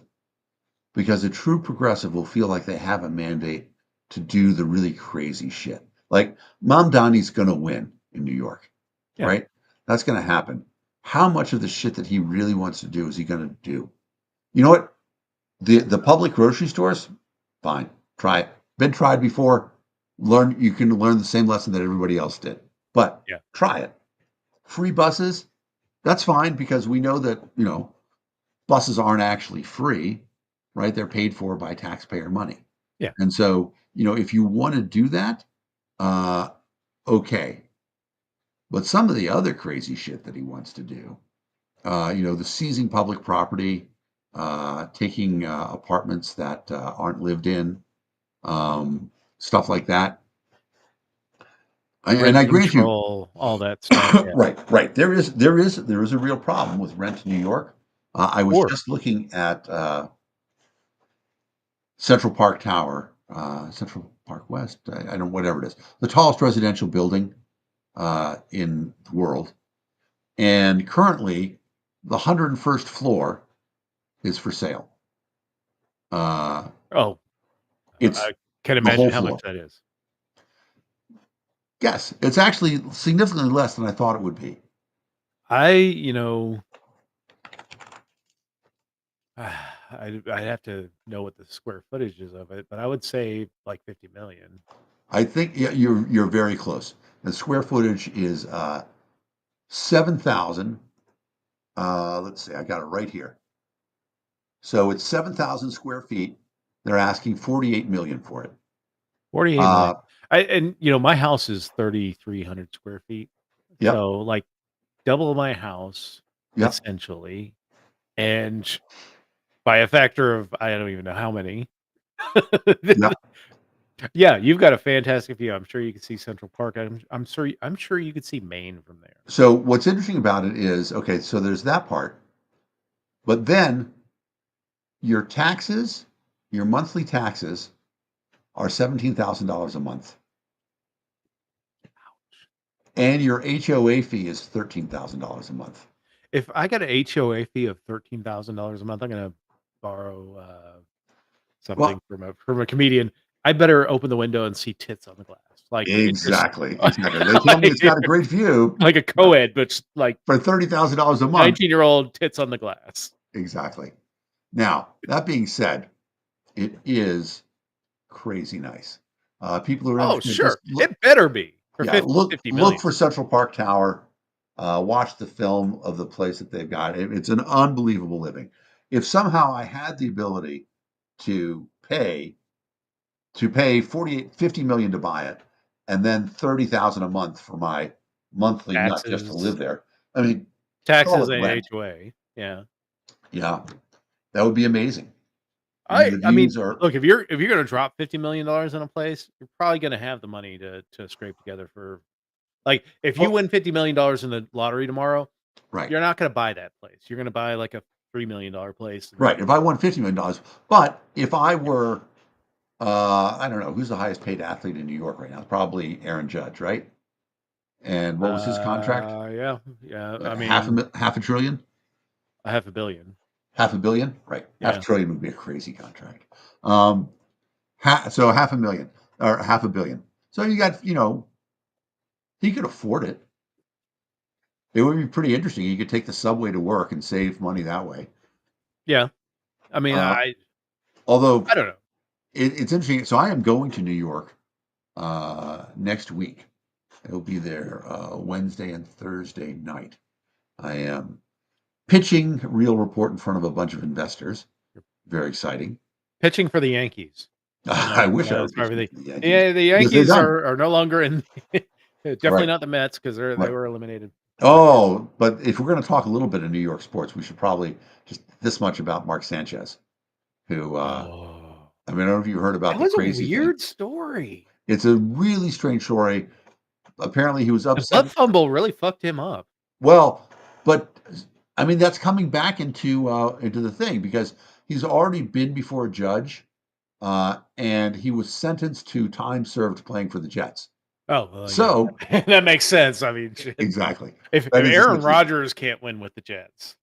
Because a true progressive will feel like they have a mandate to do the really crazy shit. Like Mamdani's going to win in New York, Yeah, right? That's going to happen. How much of the shit that he really wants to do is he going to do? You know what? The public grocery stores, fine, try it. Been tried before. Learn you can learn the same lesson that everybody else did, but yeah, try it. Free buses, that's fine because we know that buses aren't actually free, right? They're paid for by taxpayer money. yeah. And so, if you want to do that, uh, okay. But some of the other crazy shit that he wants to do, the seizing public property, taking apartments that aren't lived in, stuff like that. And Rent I grant you, control, all that stuff. Yeah, of right, right. There is a real problem with rent in New York. I was course. just looking at Central Park Tower, Central Park West. I don't whatever it is, the tallest residential building in the world, and currently the 101st floor is for sale. Uh, Oh, it's I can the imagine whole how much floor. that is. Yes, it's actually significantly less than I thought it would be. I, I'd have to know what the square footage is of it, but I would say like 50 million. I think yeah, you're very close. The square footage is 7,000. Let's see, I got it right here. So it's 7,000 square feet. They're asking 48 million for it. 48 million. Uh, My house is 3,300 square feet. yep, So like double my house yep, essentially. And by a factor of I don't even know how many. yep. Yeah, you've got a fantastic view. I'm sure you can see Central Park. I'm sure you could see Maine from there. So what's interesting about it is, okay, so there's that part, but then your taxes, your monthly taxes are $17,000 a month, and your HOA fee is $13,000 a month. If I got an HOA fee of $13,000 a month, I'm gonna borrow something Well, from a comedian. I better open the window and see tits on the glass. Like it just exactly, exactly. They tell me it's got a great view, like a but co-ed, but like for $30,000 a month, 19-year-old tits on the glass. exactly. Now, that being said, it is crazy nice. People who are Oh, interested, just sure. It better be for yeah, 50, look 50 look million. for Central Park Tower. Watch the film of the place that they've got. It's an unbelievable living. If somehow I had the ability to pay 48, 50 million to buy it, and then 30,000 a month for my monthly nut just to Taxes, live there. I mean, call taxes it and rent. HOA. Yeah. Yeah, that would be amazing. I mean, I the I mean, views are look, if you're gonna drop $50 million in a place, you're probably gonna have the money to scrape together for like if you well, win $50 million in the lottery tomorrow, right. you're not gonna buy that place. You're gonna buy like a $3 million place. And Right. If I won $50 million, but if I were, I don't know, who's the highest paid athlete in New York right now? It's probably Aaron Judge, right? And what was his contract? yeah, yeah. I Half a mean, half a trillion, a half a billion. half a billion, right? Half a Yeah, trillion would be a crazy contract. Um, so half a million or half a billion. So you got, he could afford it. It would be pretty interesting. You could take the subway to work and save money that way. yeah. I mean, Uh, I although I don't know. it's interesting. So I am going to New York next week. It'll be there Wednesday and Thursday night. I am pitching Real Report in front of a bunch of investors. Very exciting. Pitching for the Yankees. I I know. wish I were That's probably pitching for the Yankees yeah. The because they're Yankees done. are no longer in. Definitely Right, not the Mets because they right. were eliminated. Oh, but if we're going to talk a little bit of New York sports, we should probably just this much about Mark Sanchez, who, Oh, I mean, I don't know if you heard about that the was a crazy thing. weird story. It's a really strange story. Apparently, he was The upset. butt fumble really fucked him up. Well, but I mean, that's coming back into the thing because he's already been before a judge, and he was sentenced to time served playing for the Jets. Oh, well, yeah, So that makes sense. I mean, shit. exactly, If that is Aaron essentially Rodgers can't win with the Jets,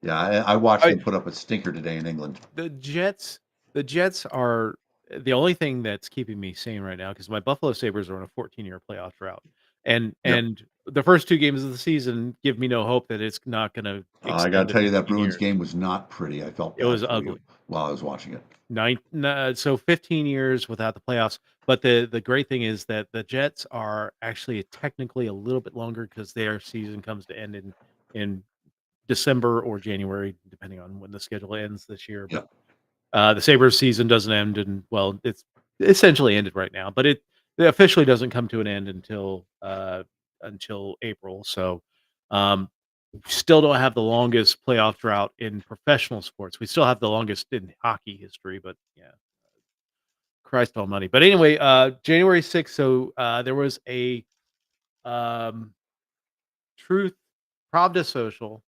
yeah. I watched I them put up a stinker today in England. the Jets the Jets are the only thing that's keeping me sane right now because my Buffalo Sabres are on a 14-year playoff drought, and Yep. the first 2 games of the season give me no hope that it's not gonna I got extend to to tell you that 15 Bruins years. game was not pretty. I felt It bad was for ugly. you while I was watching it. So 15 years without the playoffs, but the great thing is that the Jets are actually technically a little bit longer because their season comes to end in December or January, depending on when the schedule ends this year, but Yep. the Sabres season doesn't end and well, it's essentially ended right now, but it officially doesn't come to an end until April. So, um, we still don't have the longest playoff drought in professional sports. We still have the longest in hockey history, but yeah, Christ almighty. But anyway, January 6th, so, there was a, um, Truth Pravda Social.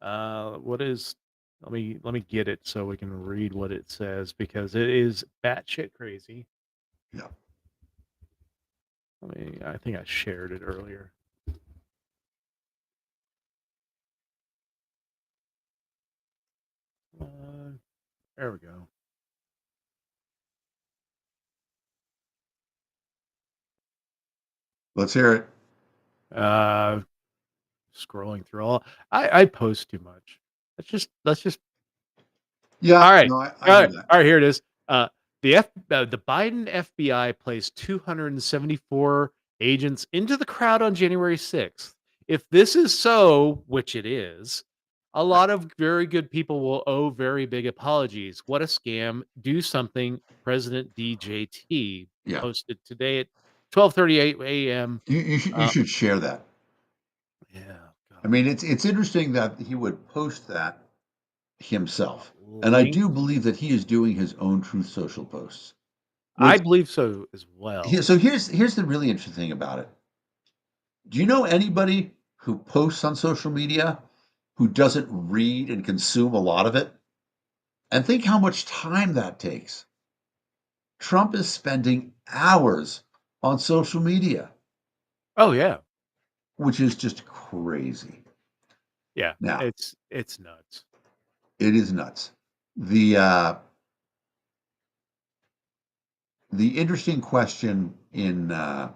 What is let me get it so we can read what it says because it is batshit crazy. Yeah. I think I shared it earlier. Uh, there we go. Let's hear it. Uh, Scrolling through all. I post too much. Let's just. Yeah. All right, No, I do that. all right. Here it is. The Biden FBI placed 274 agents into the crowd on January 6th. If this is so, which it is, a lot of very good people will owe very big apologies. What a scam! Do something. President DJT Yeah. posted today at 12:38 a.m. You Uh, should share that. yeah, I God. mean, it's interesting that he would post that himself, and I Link. do believe that he is doing his own Truth Social posts. I Which believe so as well. so here's the really interesting thing about it. Do you know anybody who posts on social media who doesn't read and consume a lot of it? And think how much time that takes. Trump is spending hours on social media, Oh yeah, which is just crazy. yeah. Now, It's nuts. it is nuts. The interesting question in a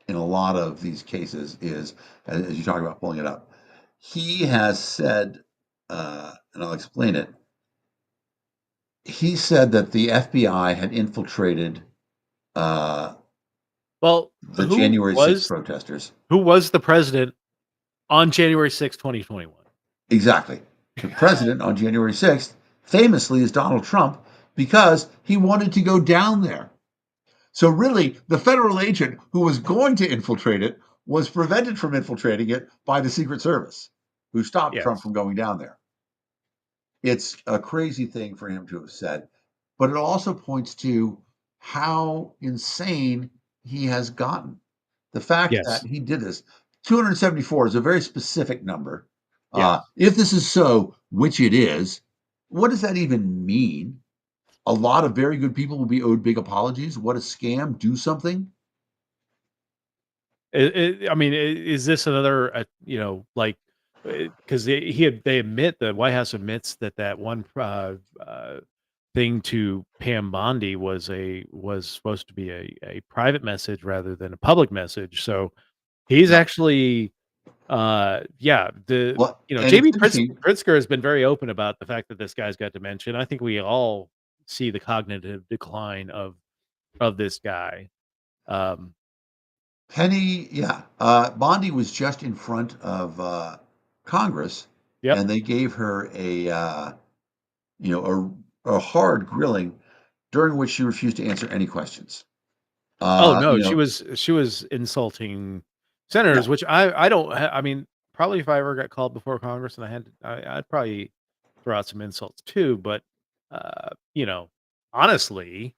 lot of these cases is, as you talk about pulling it up, he has said, and I'll explain it. He said that the FBI had infiltrated uh, Well, the January 6th was protesters. who was the president on January 6th, 2021? Exactly. The president on January 6th famously is Donald Trump because he wanted to go down there. So, really, the federal agent who was going to infiltrate it was prevented from infiltrating it by the Secret Service, who stopped Trump Yes. from going down there. It's a crazy thing for him to have said, but it also points to how insane he has gotten. The fact that Yes. he did this, 274 is a very specific number. Yeah. If this is so, which it is, what does that even mean? A lot of very good people will be owed big apologies. What a scam! Do something. I mean, is this another, like, because they admit, the White House admits that that one thing to Pam Bondi was supposed to be a private message rather than a public message. So he's Yeah. actually, yeah, Well, and it's JB interesting. Pritzker has been very open about the fact that this guy's got dementia. I think we all see the cognitive decline of this guy. Um, Penny, yeah, Bondi was just in front of Congress, yep. and they gave her you know, a hard grilling during which she refused to answer any questions. Oh, no, You know, she was insulting yeah, senators, which I don't I mean, probably if I ever got called before Congress and I'd probably throw out some insults too, but, you know, honestly,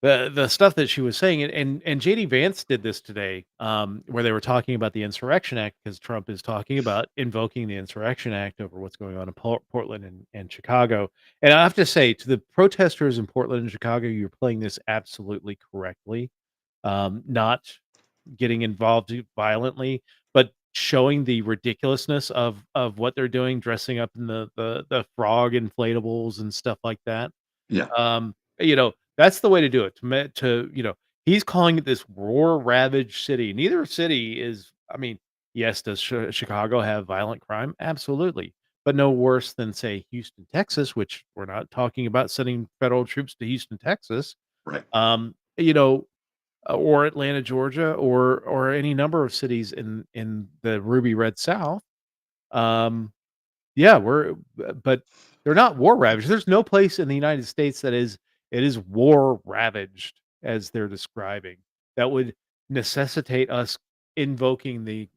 the stuff that she was saying, and JD Vance did this today, where they were talking about the Insurrection Act, because Trump is talking about invoking the Insurrection Act over what's going on in Portland and Chicago. And I have to say, to the protesters in Portland and Chicago, you're playing this absolutely correctly. Not getting involved violently, but showing the ridiculousness of what they're doing, dressing up in the frog inflatables and stuff like that. yeah, That's the way to do it. He's calling it this war ravaged city. Neither city is, I mean, yes, does Chicago have violent crime? Absolutely. But no worse than, say, Houston, Texas, which we're not talking about sending federal troops to Houston, Texas. right, Um, you know, or Atlanta, Georgia, or any number of cities in the ruby red South. Um, yeah, but they're not war ravaged. There's no place in the United States that is war ravaged as they're describing, that would necessitate us invoking the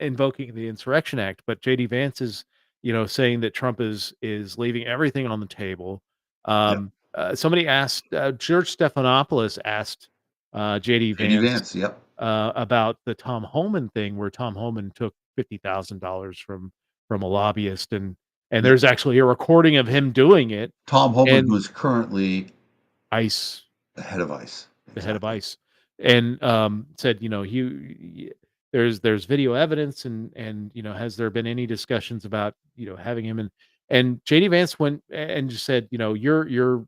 Insurrection Act. But JD Vance is, saying that Trump is leaving everything on the table. yeah. Somebody asked, George Stephanopoulos asked JD JD Vance Vance, yep, about the Tom Homan thing, where Tom Homan took $50,000 from a lobbyist, and yep. there's actually a recording of him doing it, Tom Homan, who and is currently ICE, the head of ICE, the head of exactly. ICE, and, said, there's video evidence, and, has there been any discussions about, having him, and JD Vance went and just said, "You're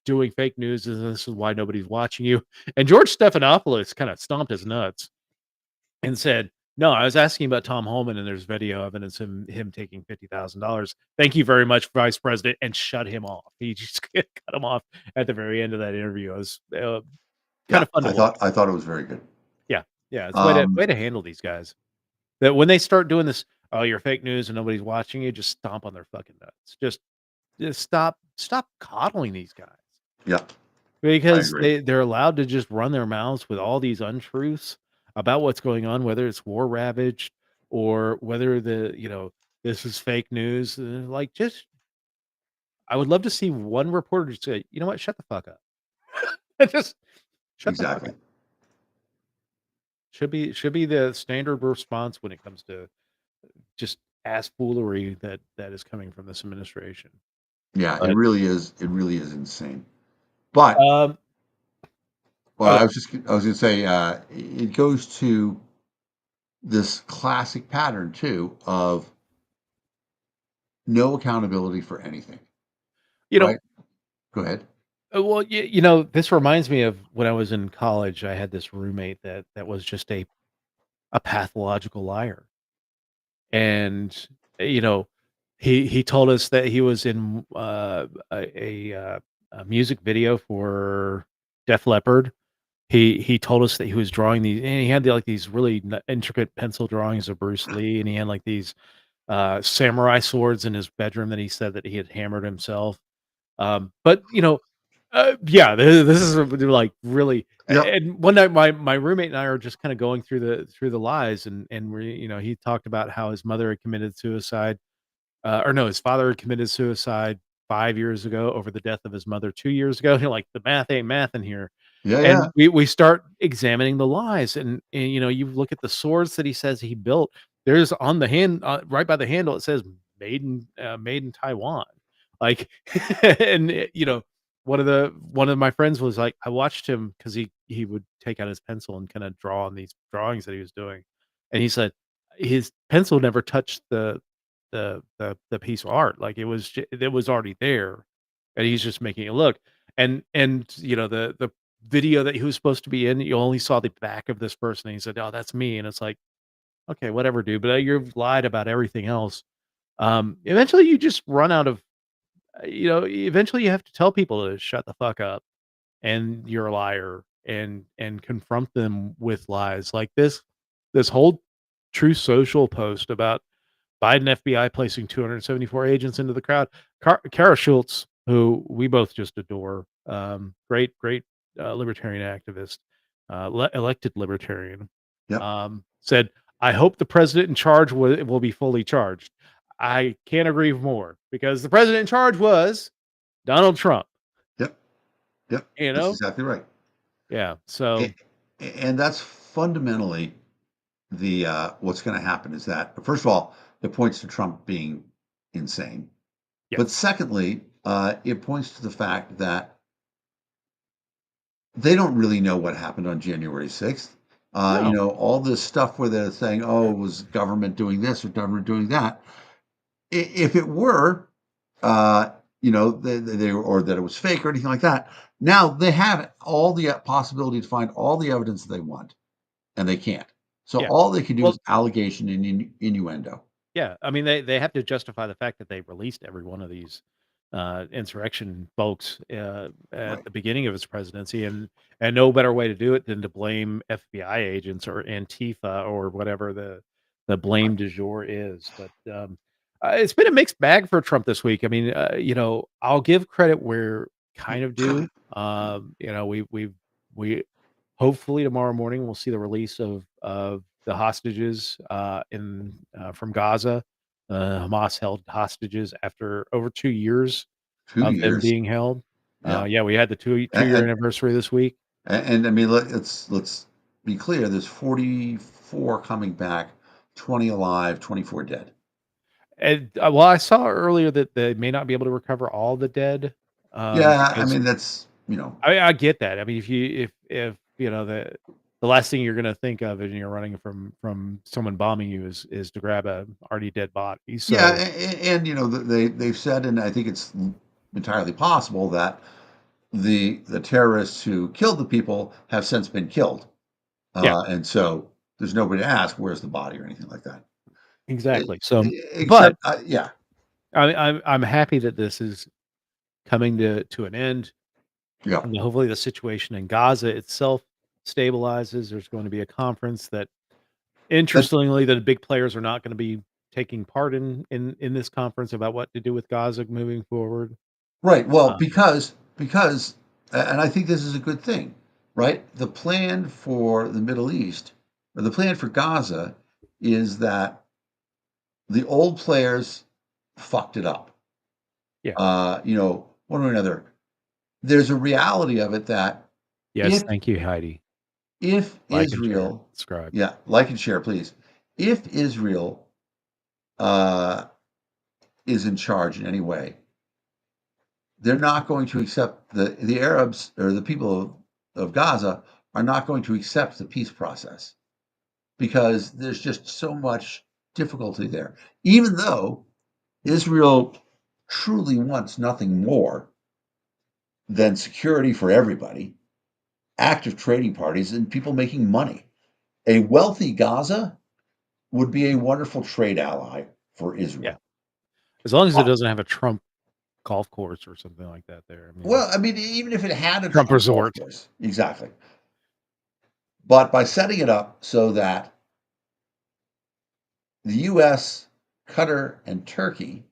doing fake news, and this is why nobody's watching you." And George Stephanopoulos kinda stomped his nuts and said, "No, I was asking about Tom Homan, and there's video evidence of him taking $50,000. Thank you very much, Vice President," and shut him off. He just cut him off at the very end of that interview. It was, Yeah, kinda fun to watch. I thought it was very good. Yeah, yeah, it's way Um, to handle these guys. That when they start doing this, "Oh, you're fake news and nobody's watching you," just stomp on their fucking nuts. Just stop coddling these guys, yeah, I because agree. they're allowed to just run their mouths with all these untruths about what's going on, whether it's war ravaged or whether this is fake news. Like, just, I would love to see one reporter just say, "You know what? Shut the fuck up." Just shut the fuck Exactly. up. Should be the standard response when it comes to just ass foolery that is coming from this administration. Yeah, But it really is insane. But, um, well, oh, I was gonna say, it goes to this classic pattern too of no accountability for anything, you know, right? Go ahead. well, this reminds me of when I was in college. I had this roommate that was just a pathological liar. And, you know, he told us that he was in, a music video for Def Leppard. He told us that he was drawing these, and he had, like, these really intricate pencil drawings of Bruce Lee, and he had, like, these, samurai swords in his bedroom that he said that he had hammered himself. But, yeah, this is, like, really, Yep. and one night my roommate and I are just kinda going through the lies, and he talked about how his mother had committed suicide, or no, his father had committed suicide 5 years ago over the death of his mother 2 years ago. You're like, "The math ain't mathin' here." Yeah, And yeah. we start examining the lies, and, you look at the swords that he says he built. there's on the hand right by the handle, it says made in Taiwan. Like, and, one of my friends was like, I watched him because he would take out his pencil and kinda draw on these drawings that he was doing, and he said his pencil never touched the piece of art, like, it was already there, and he's just making it look. And, the video that he was supposed to be in, you only saw the back of this person, and he said, "Oh, that's me," and it's like, "Okay, whatever, dude, but, you've lied about everything else." Eventually, you just run out of eventually you have to tell people to shut the fuck up, and you're a liar, and confront them with lies, like this whole Truth Social post about Biden FBI placing 274 agents into the crowd. Kara Schultz, who we both just adore, great libertarian activist, elected libertarian, Yep. said, "I hope the president in charge will be fully charged." I can't agree more because the president in charge was Donald Trump. Yep. Yep. You That's know, exactly right. yeah. A- So and that's fundamentally the what's going to happen is that first of all, it points to Trump being insane, but yes, secondly, it points to the fact that they don't really know what happened on January 6th. no, All this stuff where they're saying, "Oh, it was government doing this or government doing that." If it were, they or that it was fake or anything like that, now they have all the possibility to find all the evidence they want, and they can't. So yeah. all they can do Well, is allegation and innuendo. yeah, I mean, they have to justify the fact that they released every one of these, insurrection folks, at Right. the beginning of his presidency, and no better way to do it than to blame FBI agents or Antifa or whatever the Right. blame du jour is. But, it's been a mixed bag for Trump this week. I mean, I'll give credit where kind of due. We hopefully tomorrow morning we'll see the release of the hostages in from Gaza. Hamas held hostages after over 2 years Two of them years. being held. Yeah. Yeah, we had the two-year And, anniversary this week. and I mean, let's be clear. There's 44 coming back, 20 alive, 24 dead. And well, I saw earlier that they may not be able to recover all the dead, Yeah, I because mean that's. I get that. I mean, if the last thing you're gonna think of and you're running from someone bombing you is to grab a already dead body. Yeah, So and they've said, and I think it's entirely possible that the terrorists who killed the people have since been killed, yeah, and so there's nobody to ask where's the body or anything like that. E- exactly. So, Except, but yeah, I'm happy that this is coming to an end, yeah. and hopefully the situation in Gaza itself stabilizes. There's going to be a conference that, That's interestingly, the big players are not going to be taking part in this conference about what to do with Gaza moving forward. right. Well, Um, because, and I think this is a good thing, right? The plan for the Middle East, or the plan for Gaza, is that the old players fucked it up. yeah. One way or another. There's a reality of it that Yes. if Thank you, Heidi. if Like and share, Israel, subscribe. yeah, like and share, please. If Israel uh, is in charge in any way, they're not going to accept the Arabs or the people of Gaza are not going to accept the peace process because there's just so much difficulty there. Even though Israel truly wants nothing more than security for everybody, active trading parties, and people making money. A wealthy Gaza would be a wonderful trade ally for Yeah. Israel. As long as it Uh, doesn't have a Trump golf course or something like that there. I mean, well, I mean, even if it had a Trump Trump golf resort. course, exactly. But by setting it up so that the US, Qatar, and Turkey,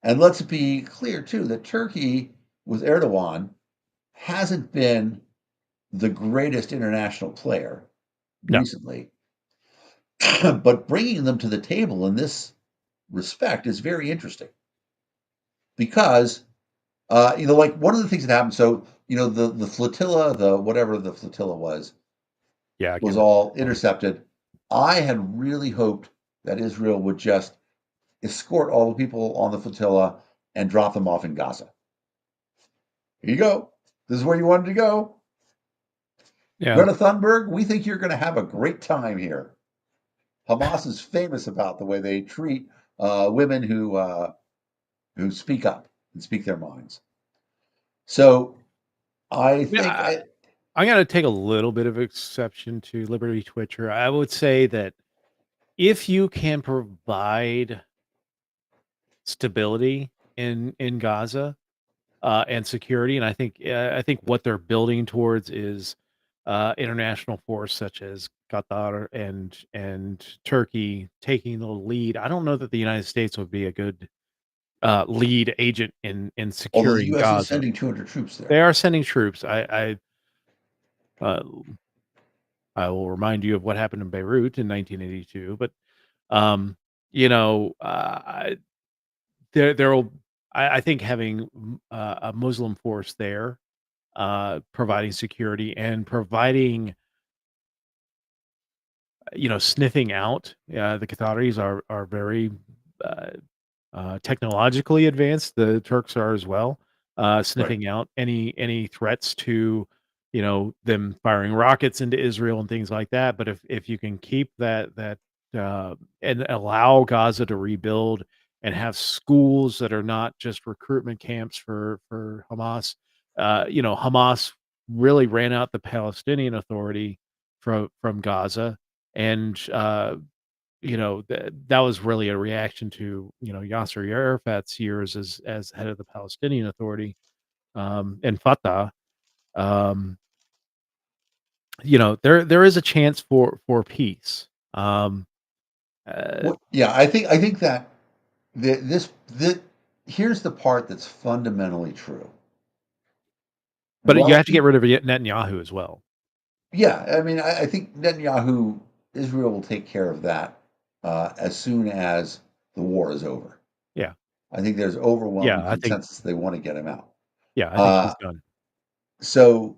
and let's be clear too that Turkey with Erdogan hasn't been the greatest international player No. recently, but bringing them to the table in this respect is very interesting because like one of the things that happened. So the flotilla, the whatever the flotilla was Yeah, I can't was remember all what it was. intercepted. I had really hoped that Israel would just escort all the people on the flotilla and drop them off in Gaza. Here you go. This is where you wanted to go. Yeah. Greta Thunberg, we think you're going to have a great time here. Hamas is famous about the way they treat women who speak up and speak their minds. So I think, Yeah. I'm going to take a little bit of exception to Liberty Twitcher. I would say that if you can provide stability in Gaza, and security, and I think what they're building towards is international force such as Qatar and Turkey taking the lead. I don't know that the United States would be a good lead agent in although the securing U.S. is Gaza. sending 200 troops They there. are sending troops. Uh, I will remind you of what happened in Beirut in 1982, but um, you know, there'll I think having a Muslim force there providing security and providing, sniffing out. The Qataris are very uh, technologically advanced. The Turks are as well. Right. Sniffing out any threats to, them firing rockets into Israel and things like that. But if you can keep that and allow Gaza to rebuild and have schools that are not just recruitment camps for Hamas. Hamas really ran out the Palestinian Authority from Gaza, and that was really a reaction to Yasser Arafat's years as head of the Palestinian Authority, and Fatah. Um, there is a chance for peace. Uh, Well, yeah, I think that this here's the part that's fundamentally true. but you have to Wealthy, get rid of Netanyahu as well. yeah, I mean, I think Netanyahu, Israel will take care of that as soon as the war is over. Yeah, I think there's yeah, overwhelming I think consensus they want to get him out. yeah, I think Uh, he's done. so,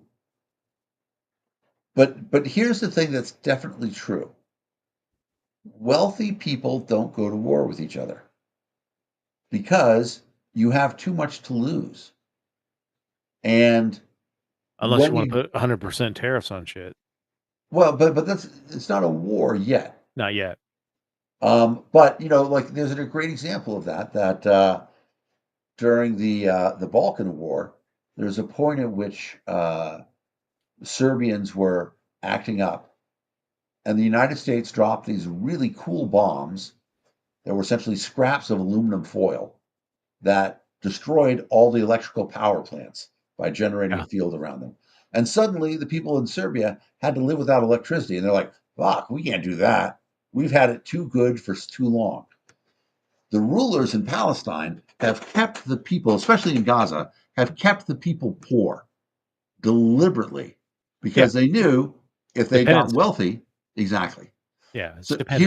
but here's the thing that's definitely true: wealthy people don't go to war with each other because you have too much to lose. And Unless you when want you to put 100% tariffs on shit. well, but that's it's not a war yet. Not yet. But like there's a great example of that during the Balkan War, there's a point at which Serbians were acting up, and the United States dropped these really cool bombs that were essentially scraps of aluminum foil that destroyed all the electrical power plants by generating a Yeah. field around them. And suddenly, the people in Serbia had to live without electricity, and they're like, "Fuck, we can't do that. We've had it too good for too long." The rulers in Palestine have kept the people, especially in Gaza, have kept the people poor deliberately Yeah. because they knew if they got Dependency. wealthy, exactly. Yeah, it's So dependency.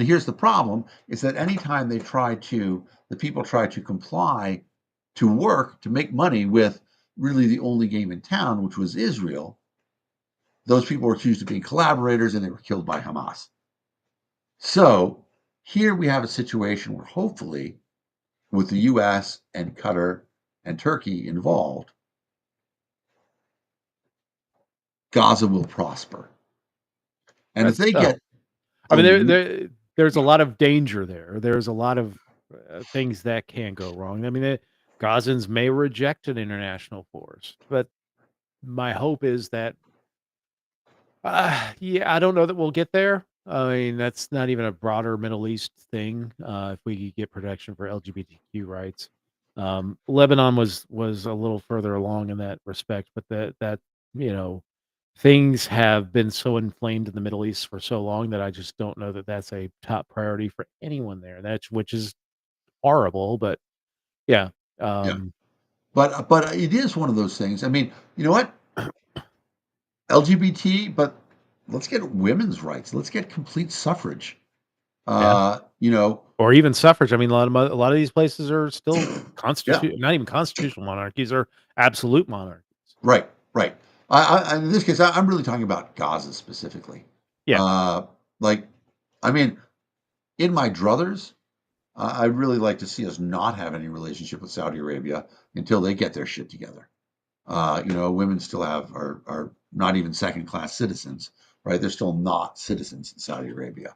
here's the problem is that anytime the people try to comply to work to make money with really the only game in town, which was Israel, those people were accused of being collaborators and they were killed by Hamas. So here we have a situation where hopefully with the US and Qatar and Turkey involved, Gaza will prosper. And if That's they tough. get I a mean, there's a yeah, lot of danger there. There's a lot of things that can go wrong. I mean, Gazans may reject an international force, but my hope is that, yeah, I don't know that we'll get there. I mean, that's not even a broader Middle East thing. If we could get protection for LGBTQ rights, Lebanon was a little further along in that respect, but that you know things have been so inflamed in the Middle East for so long that I just don't know that that's a top priority for anyone there. That's which is horrible, but yeah, yeah. um, But it is one of those things. I mean, you know what? LGBT, but let's get women's rights. Let's get complete suffrage. yeah, Uh, you know, or even suffrage. I mean, a lot of these places are still yeah, not even constitutional monarchies, are absolute monarchies. right, right. In this case, I'm really talking about Gaza specifically. Yeah, Uh, like, I mean, in my druthers, I'd really like to see us not have any relationship with Saudi Arabia until they get their shit together. Women still are not even second class citizens, right? They're still not citizens in Saudi Arabia.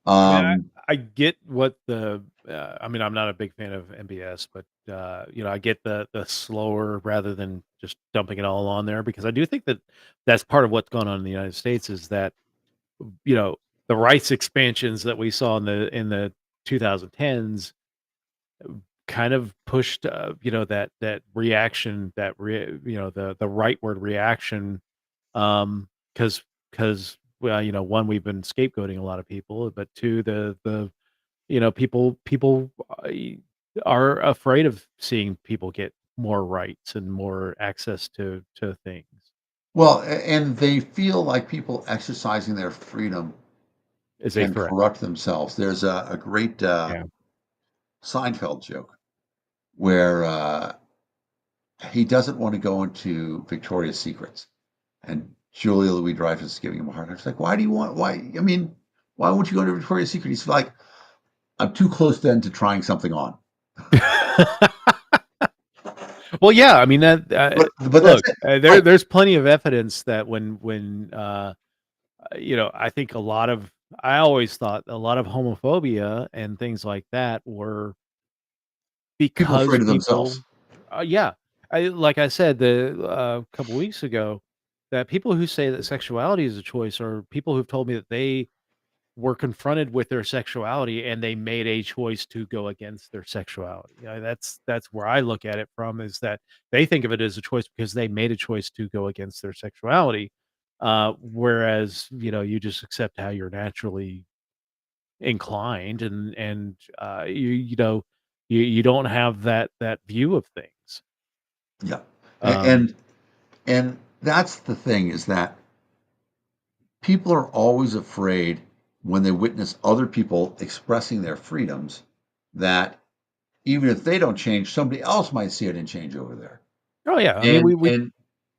I mean, Um, I get what I mean, I'm not a big fan of MBS, but, I get the slower rather than just dumping it all on there because I do think that that's part of what's going on in the United States is that, you know, the rights expansions that we saw in the 2010s kind of pushed, that reaction, the rightward reaction, because well, 1, we've been scapegoating a lot of people, but 2, people are afraid of seeing people get more rights and more access to things. and they feel like people exercising their freedom Is a can threat. corrupt themselves. There's a great Yeah. Seinfeld joke where he doesn't want to go into Victoria's Secrets, and Julia Louis Dreyfus is giving him a hard time. She's like, "Why do you want? Why? I mean, why won't you go to Victoria's Secret?" He's like, "I'm too close then to trying something on." Well, yeah, I mean, But that's look, it, right? there's plenty of evidence that I think I always thought a lot of homophobia and things like that were People because afraid of themselves. people yeah. Like I said, couple weeks ago, that people who say that sexuality is a choice are people who've told me that they were confronted with their sexuality and they made a choice to go against their sexuality. That's where I look at it from is that they think of it as a choice because they made a choice to go against their sexuality. Whereas, you just accept how you're naturally inclined and you don't have that view of things. Yeah, A- Um, and and that's the thing is that people are always afraid when they witness other people expressing their freedoms that even if they don't change, somebody else might see it and change over there. oh yeah, I mean And we and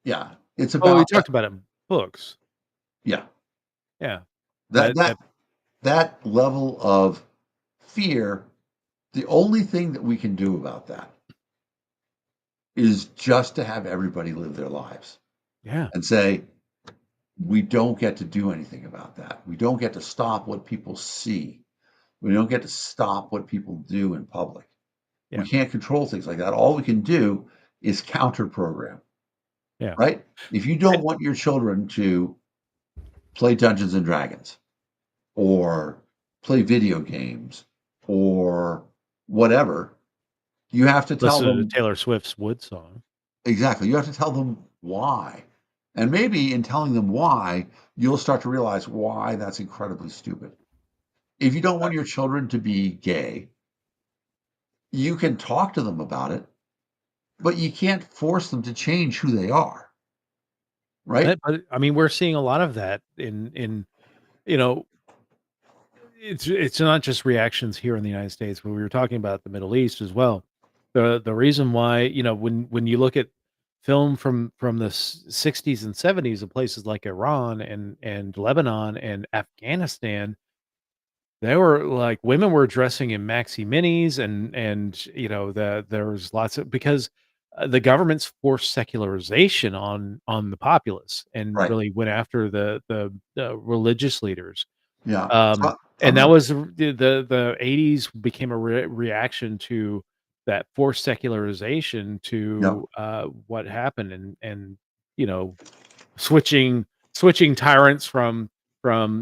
yeah, it's well we about that. talked about it in books. Yeah, Yeah. that That that that that level of fear. The only thing that we can do about that is just to have everybody live their lives yeah. and say we don't get to do anything about that. We don't get to stop what people see. We don't get to stop what people do in public. We Yeah. can't control things like that. All we can do is counter program, Yeah. right? If you don't And want your children to play Dungeons and Dragons or play video games or whatever, you have to tell listen to them Taylor Swift's Wood Song. exactly. You have to tell them why. And maybe in telling them why, you'll start to realize why that's incredibly stupid. If you don't want your children to be gay, you can talk to them about it, but you can't force them to change who they are, right? But I mean, we're seeing a lot of that in you know, it's not just reactions here in the United States, but we were talking about the Middle East as well. The reason why, when you look at film from the 60s and 70s of places like Iran and Lebanon and Afghanistan, they were like women were dressing in maxi minis and there was lots of because the government's forced secularization on the populace and Right. really went after the religious leaders. Yeah. Um, I'm and that not, was the 80s became a reaction to that forced secularization yeah. to what happened and you know switching switching tyrants from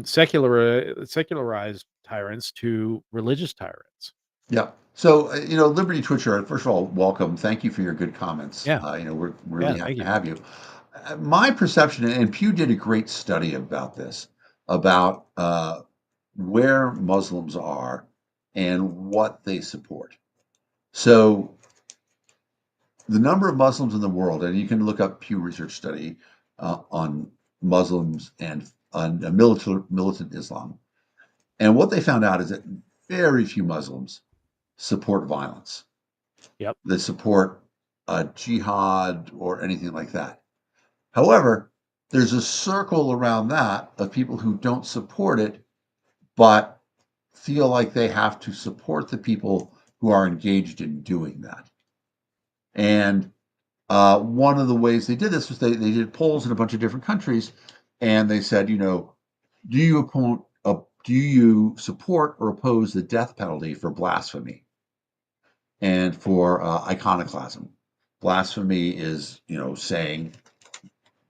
secularized tyrants to religious tyrants. Yeah. So, Liberty Twitcher, first of all, welcome. Thank you for your good comments. Yeah, We're really yeah, happy thank to you. have you. My perception, and Pew did a great study about this, about where Muslims are and what they support. So, the number of Muslims in the world, and you can look up Pew Research study on Muslims and on militant Islam. And what they found out is that very few Muslims support violence. Yep. They support jihad or anything like that. However, there's a circle around that of people who don't support it, but feel like they have to support the people who are engaged in doing that. And one of the ways they did this was they did polls in a bunch of different countries, and they said, do you support or oppose the death penalty for blasphemy and for iconoclasm? Blasphemy is, saying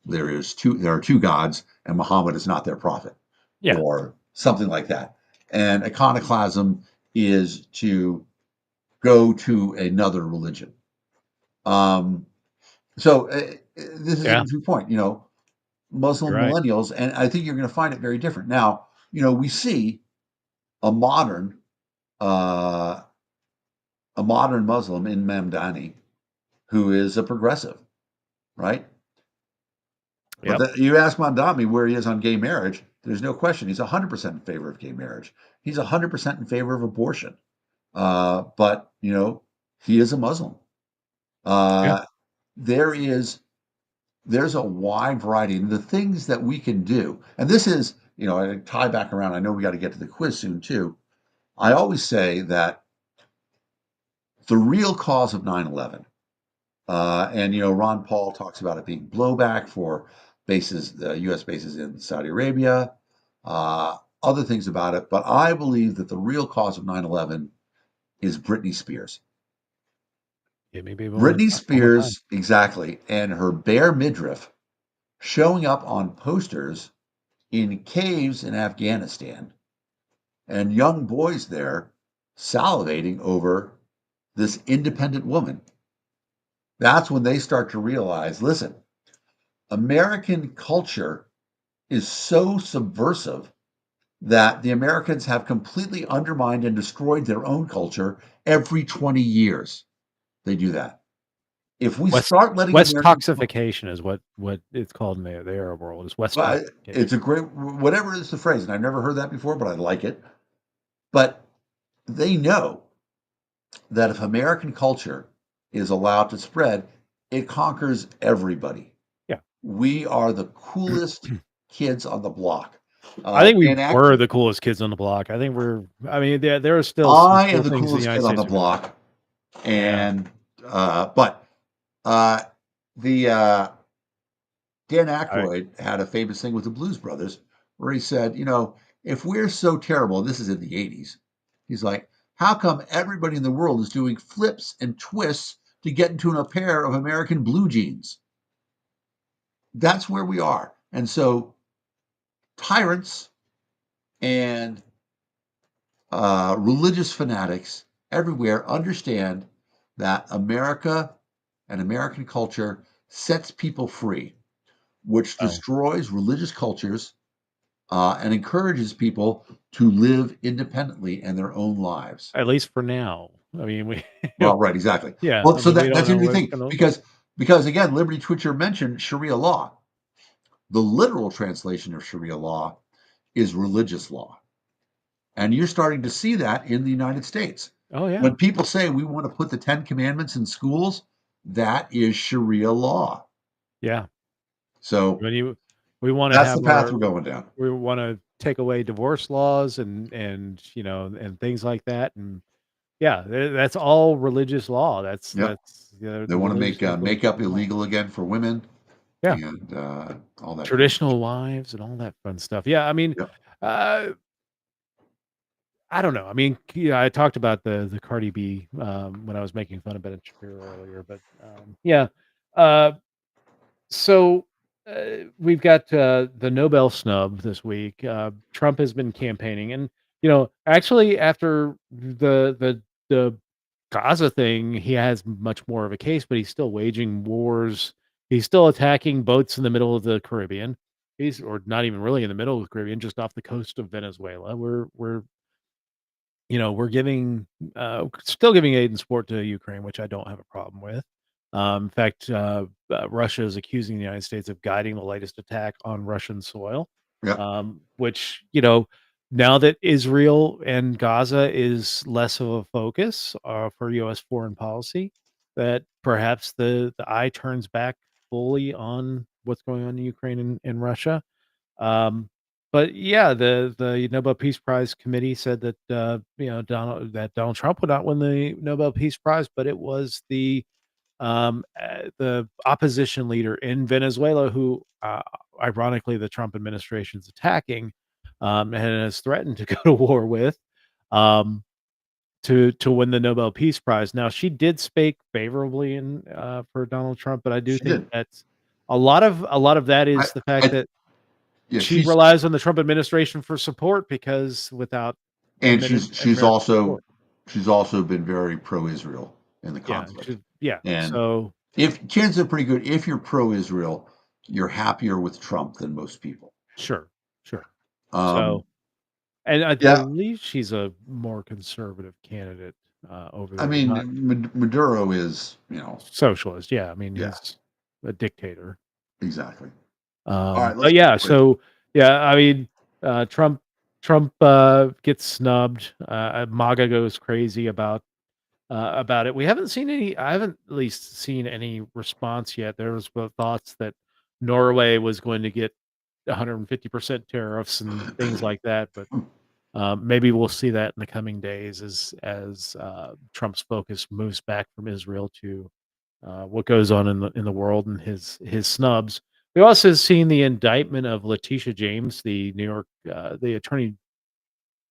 there are two gods and Muhammad is not their prophet, Yeah. or something like that. And iconoclasm is to go to another religion. Um, so this is an Yeah. interesting point. You're Muslim right. millennials, and I think you're going to find it very different. Now, we see a modern uh, a modern Muslim in Mamdani who is a progressive, right? But Yep. you ask Mamdani where he is on gay marriage. There's no question he's 100% in favor of gay marriage. He's 100% in favor of abortion. But he is a Muslim. Yeah. Uh, there is there's a wide variety, and the things that we can do, and this is, I tie back around. I know we got to get to the quiz soon too. I always say that the real cause of 9/11, and Ron Paul talks about it being blowback for bases, U.S. bases in Saudi Arabia, other things about it, but I believe that the real cause of 9/11 is Britney Spears. Give me baby Britney one more time. Spears, exactly, and her bare midriff showing up on posters in caves in Afghanistan, and young boys there salivating over this independent woman. That's when they start to realize, listen, American culture is so subversive that the Americans have completely undermined and destroyed their own culture every 20 years. They do that. If we West start letting West Americans, toxification is what it's called in the Arab world, is West well, toxification. it's a great, whatever is the phrase, and I've never heard that before, but I like it. But they know that if American culture is allowed to spread, it conquers everybody. Yeah. We are the coolest kids on the block. I think we Dan were Aykroyd, the coolest kids on the block. I mean, there are still some I am cool the things the coolest United kid on the States are doing. block, Yeah. and but uh, the Dan I Aykroyd had a famous thing with the Blues Brothers where he said, if we're so terrible, this is in the 80s, he's like, how come everybody in the world is doing flips and twists to get into a pair of American blue jeans? That's where we are. And so tyrants and religious fanatics everywhere understand that America and American culture sets people free, which oh, destroys religious cultures and encourages people to live independently in their own lives. at least for now. I mean, we Well, right, exactly. yeah, Well, I so mean, we that's don't an know interesting where it's thing gonna look like. because again, Liberty Twitcher mentioned Sharia law. The literal translation of Sharia law is religious law. And you're starting to see that in the United States. Oh, yeah. When people say we want to put the 10 commandments in schools, that is Sharia law. Yeah. So When you we wanna that's the have path our we're going down. we wanna take away divorce laws and things like that, and yeah, that's all religious law. Yep. They The want to religious make influence makeup on law. illegal again for women Yeah. and all that fun stuff. Traditional wives and all that fun stuff. Yeah, I mean, Yep. uh, I don't know. I mean, yeah, I talked about the Cardi B, when I was making fun of Ben Shapiro earlier, but, yeah. Uh, so, we've got, the Nobel snub this week. Trump has been campaigning and, actually after the Gaza thing, he has much more of a case, but he's still waging wars. He's still attacking boats in the middle of the Caribbean. Or not even really in the middle of the Caribbean, just off the coast of Venezuela. We're giving, still giving aid and support to Ukraine, which I don't have a problem with. In fact, Russia is accusing the United States of guiding the latest attack on Russian soil, Yep. which, now that Israel and Gaza is less of a focus for U.S. foreign policy, that perhaps the eye turns back fully on what's going on in Ukraine and Russia. Um, But yeah, the Nobel Peace Prize committee said that, Donald Trump would not win the Nobel Peace Prize, but it was the opposition leader in Venezuela who, ironically, the Trump administration's attacking, and has threatened to go to war with, um, to win the Nobel Peace Prize. Now, she did speak favorably for Donald Trump, but I do She think did. that's a lot of that I, is the fact I that yeah, she she's relies on the Trump administration for support because without and she's American also support. she's also been very pro-Israel in the Yeah, conflict. And so if chances are pretty good, if you're pro-Israel, you're happier with Trump than most people. sure, sure. Um, So and I yeah, believe she's a more conservative candidate, over I there, mean, not Maduro is, socialist, yeah, I mean, yeah, he's a dictator. exactly. All right, let's But do the yeah, quiz. so yeah, I mean, Trump gets snubbed, MAGA goes crazy about it. We haven't seen any I haven't at least seen any response yet. There was thoughts that Norway was going to get 150% tariffs and things like that, but maybe we'll see that in the coming days as Trump's focus moves back from Israel to what goes on in the world and his snubs. We also seen the indictment of Letitia James, the New York the attorney.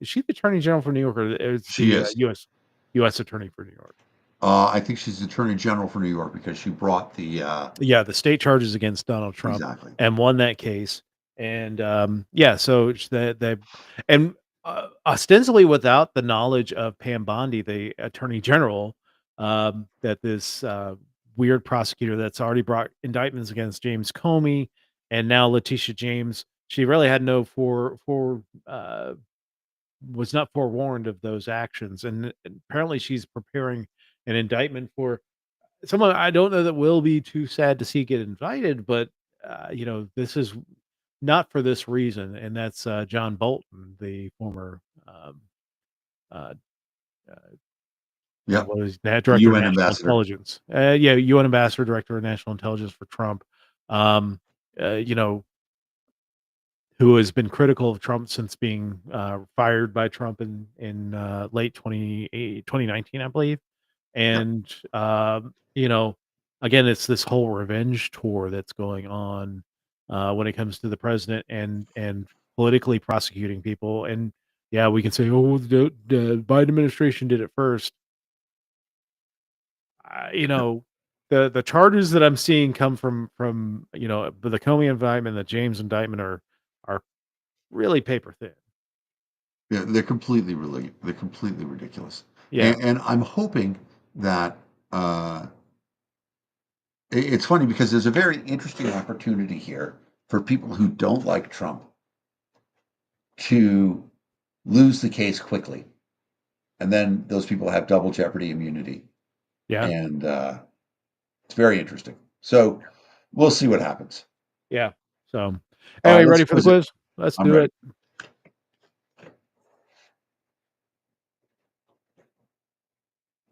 Is she the attorney general for New York, or is She the is. U.S. attorney for New York? I think she's Attorney General for New York because she brought the Yeah, the state charges against Donald Trump exactly. and won that case. And yeah, so and ostensibly without the knowledge of Pam Bondi, the attorney general, that this weird prosecutor that's already brought indictments against James Comey and now Letitia James, she really had no was not forewarned of those actions. And apparently she's preparing an indictment for someone I don't know that will be too sad to see get invited, but, this is not for this reason, and that's, John Bolton, the former, uh, Yep. what was that? Director of UN National ambassador. Intelligence. Yeah, UN Ambassador, Director of National Intelligence for Trump, um, uh, you know, who has been critical of Trump since being, fired by Trump in late 2019, I believe. Yep. And, again, it's this whole revenge tour that's going on, when it comes to the president and politically prosecuting people. And yeah, we can say, "Oh, the Biden administration did it first." Yep. The charges that I'm seeing come from the Comey indictment, the James indictment are really paper thin. Yeah, they're completely ridiculous. Yeah, And I'm hoping that it's funny because there's a very interesting opportunity here for people who don't like Trump to lose the case quickly. And then those people have double jeopardy immunity. yeah, And it's very interesting. So we'll see what happens. yeah. So, All right, anyway, let's ready for the quiz it. quiz? Let's I'm do ready. it.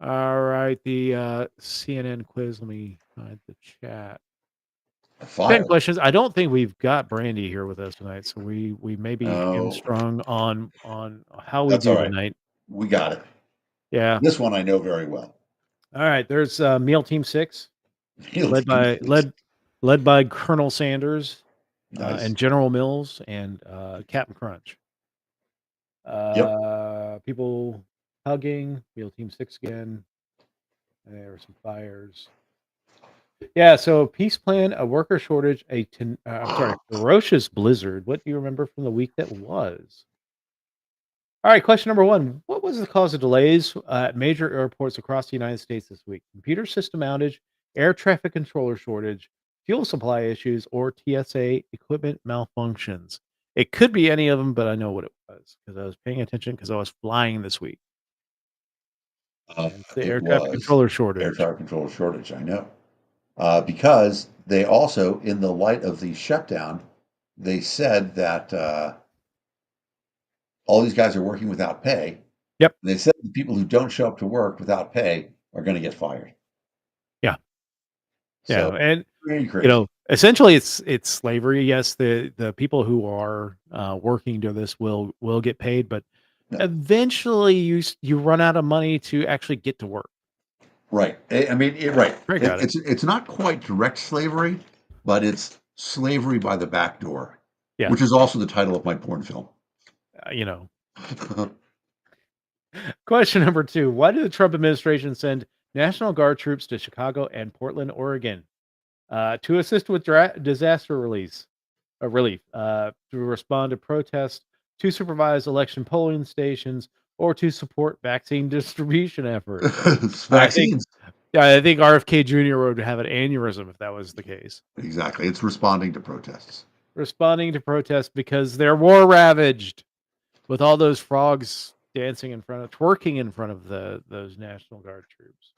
All right, the CNN quiz. Let me find the chat. 10 Fire. questions. I don't think we've got Brandy here with us tonight, so we may be Oh, hamstrung on how we that's all do right. tonight. We got it. Yeah. This one I know very well. All right. There's Meal Team 6, Meal led Team by Six. led by Colonel Sanders Nice. and General Mills and Captain Crunch. Yep. People hugging. Meal Team 6 again. And there were some fires. Yeah, so peace plan, a worker shortage, I'm sorry, ferocious blizzard. What do you remember from the week that was? All right, question number one. What was the cause of delays at major airports across the United States this week? Computer system outage, air traffic controller shortage, fuel supply issues, or TSA equipment malfunctions? It could be any of them, but I know what it was because I was paying attention because I was flying this week. And it's the It air traffic was controller air shortage. traffic control shortage. I know. Because they also, in the light of the shutdown, they said that all these guys are working without pay. Yep. They said the people who don't show up to work without pay are going to get fired. Yeah. So Yeah. And pretty you know, crazy. Essentially, it's slavery. Yes, the people who are working to this will get paid, but No. eventually you run out of money to actually get to work. Right. I mean, right. I got it. It's not quite direct slavery, but it's slavery by the back door, Yeah, which is also the title of my porn film. you know. Question number 2: why did the Trump administration send National Guard troops to Chicago and Portland, Oregon, to assist with disaster relief, to respond to protests, to supervise election polling stations, or to support vaccine distribution efforts? It's I think vaccines. Yeah, I think RFK Jr. would have an aneurysm if that was the case. Exactly. It's responding to protests. Responding to protests because they're war ravaged with all those frogs dancing in front of twerking in front of those National Guard troops.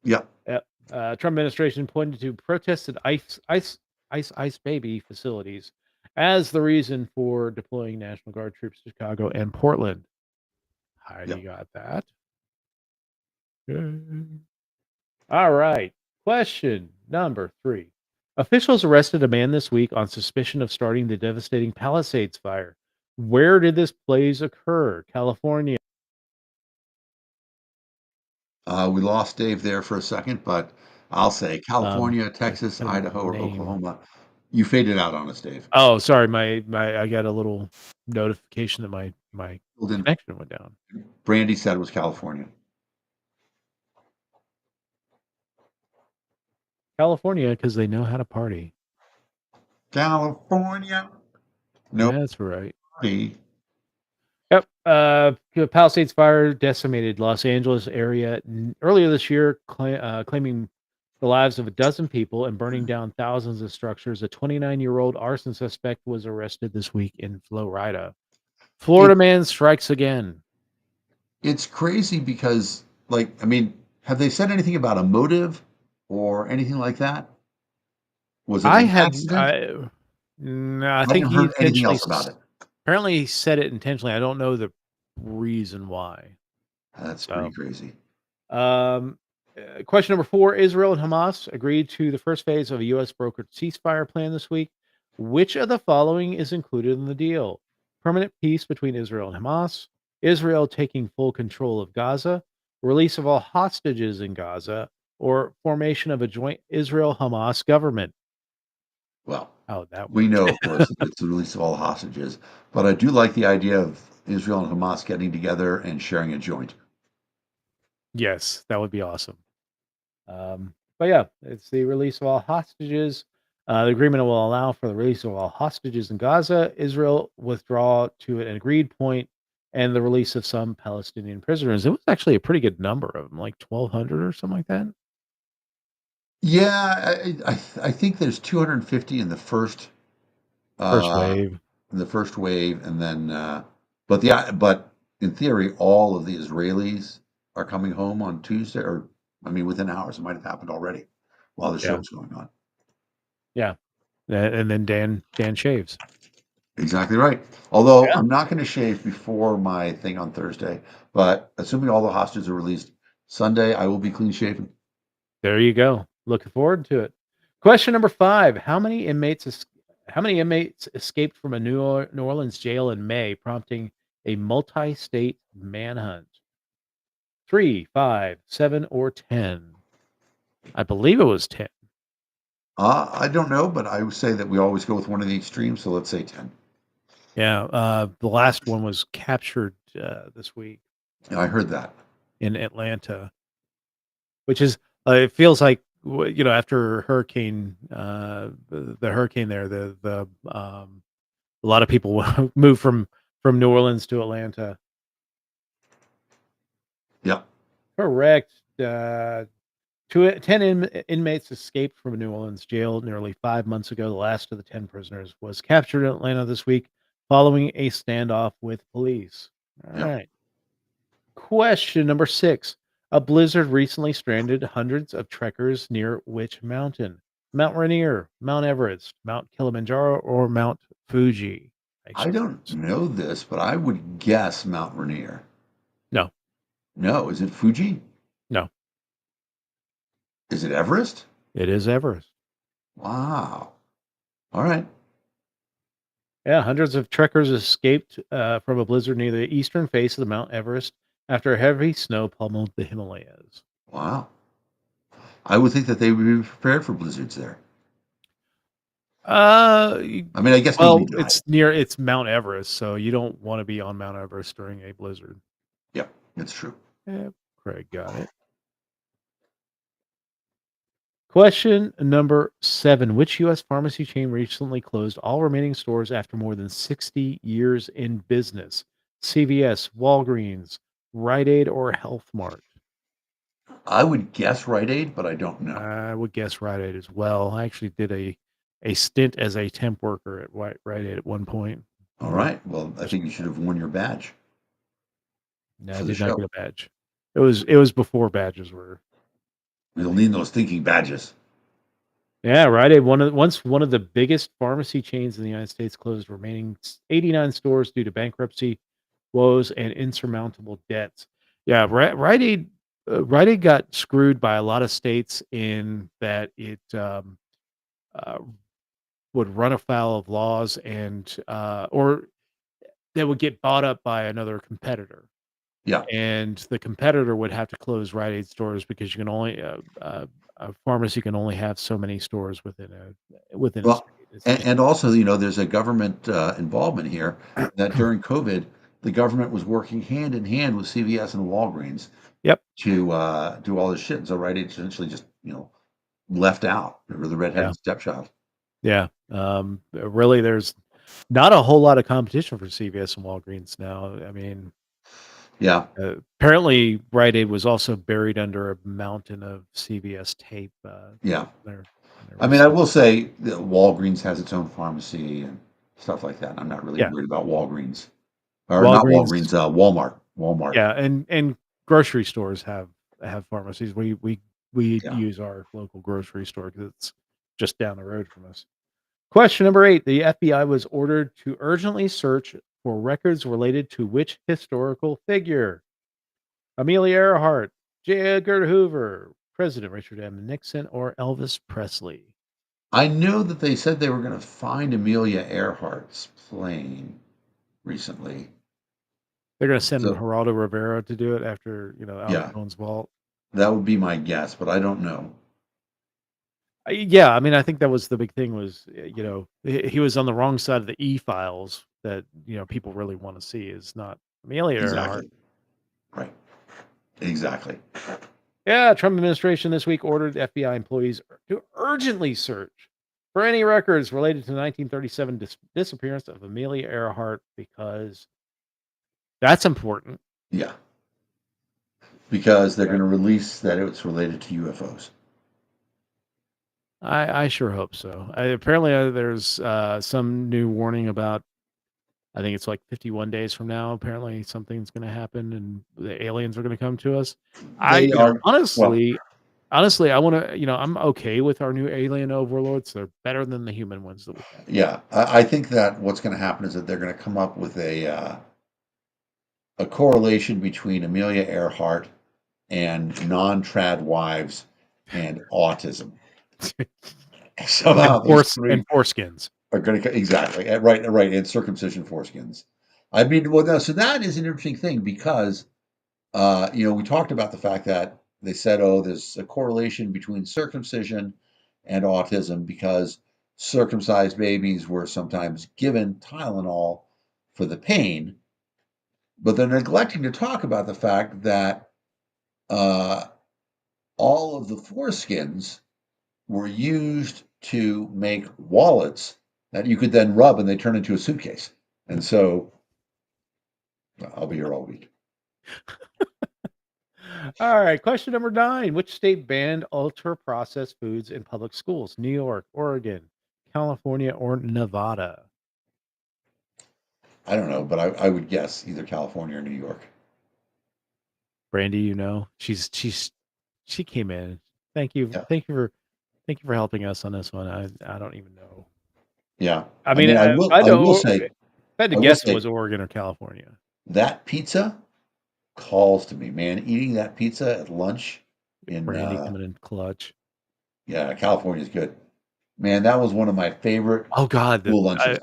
Yeah. Yep. Trump administration pointed to protests at Ice Baby facilities as the reason for deploying National Guard troops to Chicago and Portland. Yeah. Heidi got that. Yay. All right. Question number 3. Officials arrested a man this week on suspicion of starting the devastating Palisades fire. Where did this blaze occur? California. We lost Dave there for a second, but I'll say California, I Texas, couldn't Idaho, or name. Oklahoma. You faded out on us, Dave. Oh, sorry. My I got a little notification that my Well, then connection went down. Brandy said it was California. California, because they know how to party. California. No That's right. party. Yep. The Palisades fire decimated Los Angeles area earlier this year, claiming the lives of a dozen people and burning down thousands of structures. A 29-year-old arson suspect was arrested this week in Florida. It, Florida man strikes again. it's crazy because, like, I mean, have they said anything about a motive or anything like that? Was it I an had, accident? no, I I think haven't he heard anything intentionally, else about it. apparently he said it intentionally. I don't know the reason why. That's pretty So, crazy. Um, question number 4: Israel and Hamas agreed to the first phase of a U.S. brokered ceasefire plan this week. Which of the following is included in the deal? Permanent peace between Israel and Hamas, Israel taking full control of Gaza, release of all hostages in Gaza, or formation of a joint Israel Hamas government. Well, How would that we work? know, of course, that it's the release of all hostages, but I do like the idea of Israel and Hamas getting together and sharing a joint. Yes, that would be awesome. But yeah, it's the release of all hostages. The agreement will allow for the release of all hostages in Gaza, Israel withdraw to an agreed point, and the release of some Palestinian prisoners. It was actually a pretty good number of them, like 1,200 or something like that. Yeah, I think there's 250 First uh, wave. in the first wave, and then but in theory, all of the Israelis are coming home on Tuesday, or I mean, within hours. It might have happened already while the Yeah. show's going on. Yeah. And then Dan shaves. Exactly right. Although Yeah. I'm not going to shave before my thing on Thursday, but assuming all the hostages are released Sunday, I will be clean shaven. There you go. Looking forward to it. Question number 5: how many inmates escaped from a New Orleans jail in May, prompting a multi-state manhunt? 3, 5, 7, or 10? I believe it was 10. I don't know, but I would say that we always go with one of the extremes, so let's say 10. Yeah, the last one was captured, this week Yeah, I heard that. in Atlanta, which is, it feels like, after hurricane, the hurricane there, a lot of people moved from New Orleans to Atlanta. Yeah. Correct. 10 inmates escaped from a New Orleans jail nearly 5 months ago. The last of the 10 prisoners was captured in Atlanta this week following a standoff with police. All Yeah. right. Question number 6: a blizzard recently stranded hundreds of trekkers near which mountain? Mount Rainier, Mount Everest, Mount Kilimanjaro, or Mount Fuji? Nice I don't choice. know this, but I would guess Mount Rainier. No, No, is it Fuji? no, Is it Everest? it is Everest. Wow. All right. Yeah, hundreds of trekkers escaped from a blizzard near the eastern face of the Mount Everest after heavy snow pummeled the Himalayas. Wow. I would think that they would be prepared for blizzards there. I mean, I guess nobody Well, died. it's Mount Everest, so you don't want to be on Mount Everest during a blizzard. Yep, that's true. Yeah, Craig got it. Question number 7. Which U.S. pharmacy chain recently closed all remaining stores after more than 60 years in business? CVS, Walgreens, Rite Aid, or Health Mart? I would guess Rite Aid, but I don't know. I would guess Rite Aid as well. I actually did a stint as a temp worker at Rite Aid at one point. All Uh, right. Well, I just think you should have worn your badge no, I for the did not show. get a badge. It was before badges were. You'll need those thinking badges. Yeah, Rite Aid, one of the biggest pharmacy chains in the United States, closed remaining 89 stores due to bankruptcy woes and insurmountable debts. Yeah, Rite Aid got screwed by a lot of states in that it uh, would run afoul of laws or that would get bought up by another competitor, Yeah. and the competitor would have to close Rite Aid stores because you can only a pharmacy can only have so many stores within a Well, state. It's just and also, there's a government involvement here that during COVID, the government was working hand in hand with CVS and Walgreens yep, to do all this shit. And so Rite Aid essentially just, left out. They were the yeah, redheaded stepchild. yeah. Really, there's not a whole lot of competition for CVS and Walgreens now. I mean, Yeah. apparently, Rite Aid was also buried under a mountain of CVS tape. Yeah. There, there I mean, was I will say that Walgreens has its own pharmacy and stuff like that. I'm not really yeah, worried about Walgreens or not Walgreens, Walgreens, Walmart. Walmart. yeah, and grocery stores have pharmacies. We Yeah. use our local grocery store because it's just down the road from us. Question number 8. The FBI was ordered to urgently search for records related to which historical figure? Amelia Earhart, J. Edgar Hoover, President Richard M. Nixon, or Elvis Presley? I know that they said they were going to find Amelia Earhart's plane recently. They're gonna send So, Geraldo Rivera to do it after, Al yeah, Capone's vault. that would be my guess, but I don't know. Yeah, I mean, I think that was the big thing was, he was on the wrong side of the E-files that, people really wanna see is not Amelia Earhart. Exactly. Right. Exactly. Yeah, Trump administration this week ordered FBI employees to urgently search for any records related to the 1937 disappearance of Amelia Earhart because that's important. Yeah. Because they're Yeah. going to release that it's related to UFOs. I sure hope so. Apparently, there's some new warning about. I think it's like 51 days from now. Apparently, something's going to happen, and the aliens are going to come to us. They are, well, Honestly, I want to. I'm okay with our new alien overlords. They're better than the human ones that we have. yeah. I think that what's going to happen is that they're going to come up with a correlation between Amelia Earhart and non-trad wives and autism. Somehow those And three foreskins. are going to exactly right, right, and circumcision foreskins. I mean, well, no, so that is an interesting thing because we talked about the fact that they said, oh, there's a correlation between circumcision and autism because circumcised babies were sometimes given Tylenol for the pain, but they're neglecting to talk about the fact that uh, all of the foreskins were used to make wallets that you could then rub and they turn into a suitcase. And so I'll be here all week. All right, question number 9. Which state banned ultra-processed foods in public schools? New York, Oregon, California, or Nevada? I don't know, but I would guess either California or New York. Brandy, she came in. Thank you, Yeah. thank you for helping us on this one. I don't even know. Yeah. I I mean, mean, I I will know say, if I had to I will guess it say was Oregon or California. that pizza calls to me, man. Eating that pizza at lunch in Brandy coming in clutch. yeah, California is good. Man, that was one of my favorite Oh god, school lunches.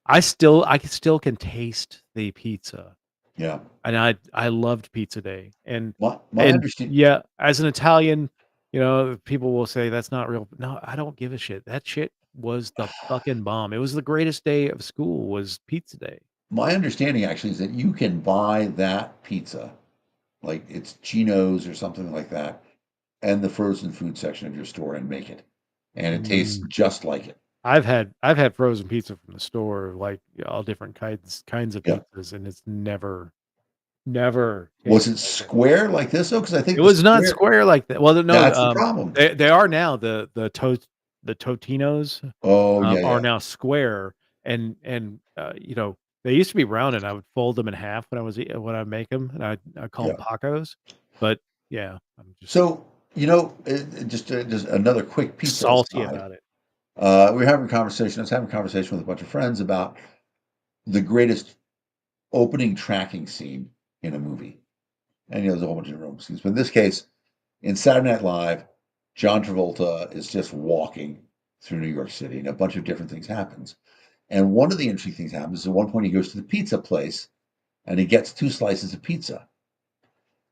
I still can taste the pizza, Yeah. and I loved pizza day, My and understand yeah, as an Italian, people will say that's not real. No, I don't give a shit. That shit was the fucking bomb. It was the greatest day of school was pizza day. my understanding actually is that you can buy that pizza, like it's Gino's or something like that, and the frozen food section of your store and make it. And it tastes Mm. just like it. I've had frozen pizza from the store, like all different kinds of Yeah. pizzas, and it's never Was tasted it like it. square like this though? Because I It think the was not square square like that. Well, no, that's the problem. they are now the Totinos, Oh, yeah, are yeah, now square, they used to be round, and I would fold them in half when I make them, and I call them yeah. Pacos, but yeah, I'm just So, just another quick pizza salty aside. about it. We were having a conversation. I was having a conversation with a bunch of friends about the greatest opening tracking scene in a movie. And there's a whole bunch of different scenes, but in this case, in Saturday Night Live, John Travolta is just walking through New York City, and a bunch of different things happens. And one of the interesting things happens at one point he goes to the pizza place and he gets 2 slices of pizza.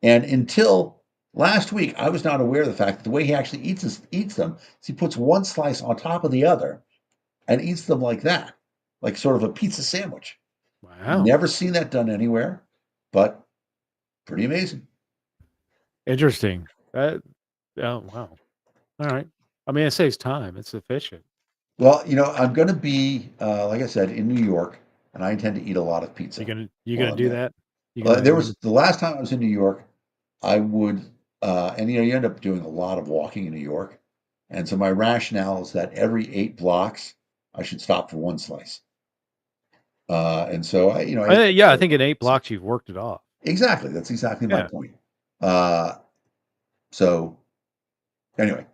And until last week, I was not aware of the fact that the way he actually eats them is he puts one slice on top of the other and eats them like that, like sort of a pizza sandwich. Wow, Never seen that done anywhere, but pretty amazing. interesting. Oh, wow. Alright. I mean, it saves time, it's efficient. Well, I'm going to be, like I said, in New York, and I intend to eat a lot of pizza You while gonna I'm do there. that? There You was gonna the last time I was in New York, I would, and you end up doing a lot of walking in New York. And so my rationale is that every 8 blocks, I should stop for one slice. And so Yeah, I think in 8 blocks, you've worked it off. exactly, that's exactly my Yeah. point. Uh, so anyway,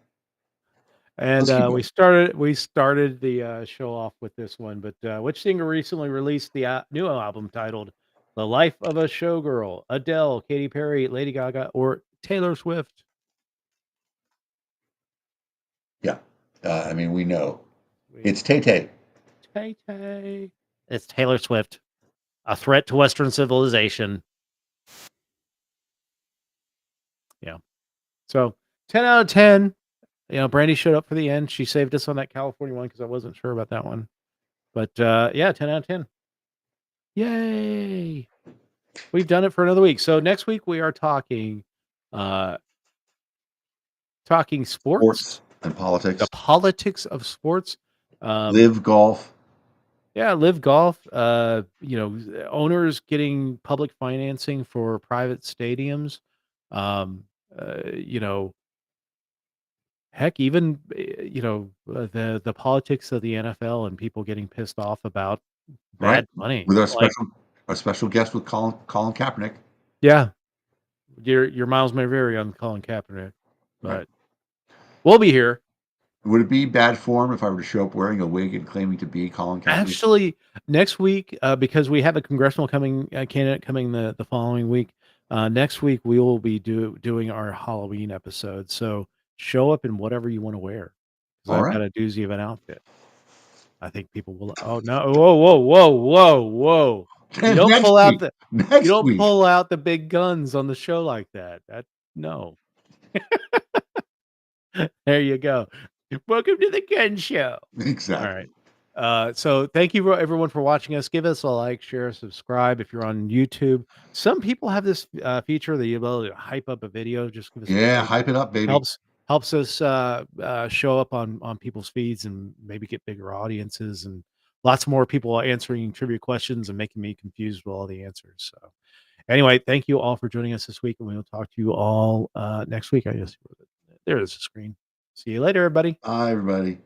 And, let's keep we going. started the, show off with this one, but, which singer recently released the, new album titled "The Life of a Showgirl"? Adele, Katy Perry, Lady Gaga, or Taylor Swift? Yeah. I mean, we know We it's Tay Tay. Tay-Tay. It's Taylor Swift, a threat to Western civilization. Yeah. So, 10 out of 10. Brandy showed up for the end. She saved us on that California one because I wasn't sure about that one. But, yeah, 10 out of 10. Yay! We've done it for another week. So next week we are uh, talking sports, Sports and the politics. politics of sports. Um, Live golf. yeah, live golf. Owners getting public financing for private stadiums. Um, you know, heck, even the politics of the NFL and people getting pissed off about Right. bad money. With Like, our special guest with Colin Kaepernick. yeah, your miles may vary on Colin Kaepernick, Right. but we'll be here. Would it be bad form if I were to show up wearing a wig and claiming to be Colin Kaepernick? Actually, next week, because we have a congressional candidate coming the following week. Next week we will be doing our Halloween episode. So show up in whatever you want to wear, because All I've right. got a doozy of an outfit. I think people will. Oh no! Whoa! Whoa! Whoa! Whoa! Whoa! You don't Next pull out week. the you Next don't week. pull out the big guns on the show like that. That no. There you go. Welcome to the Gun Show. All Exactly. right. So thank you everyone for watching us. Give us a like, share, subscribe if you're on YouTube. Some people have this feature, the ability to hype up a video. Just give us a Yeah, like. hype it up, baby. Helps us show up on people's feeds and maybe get bigger audiences and lots more people answering trivia questions and making me confused with all the answers. So anyway, thank you all for joining us this week, and we will talk to you all next week. I guess there's the screen. See you later, everybody. Bye, everybody.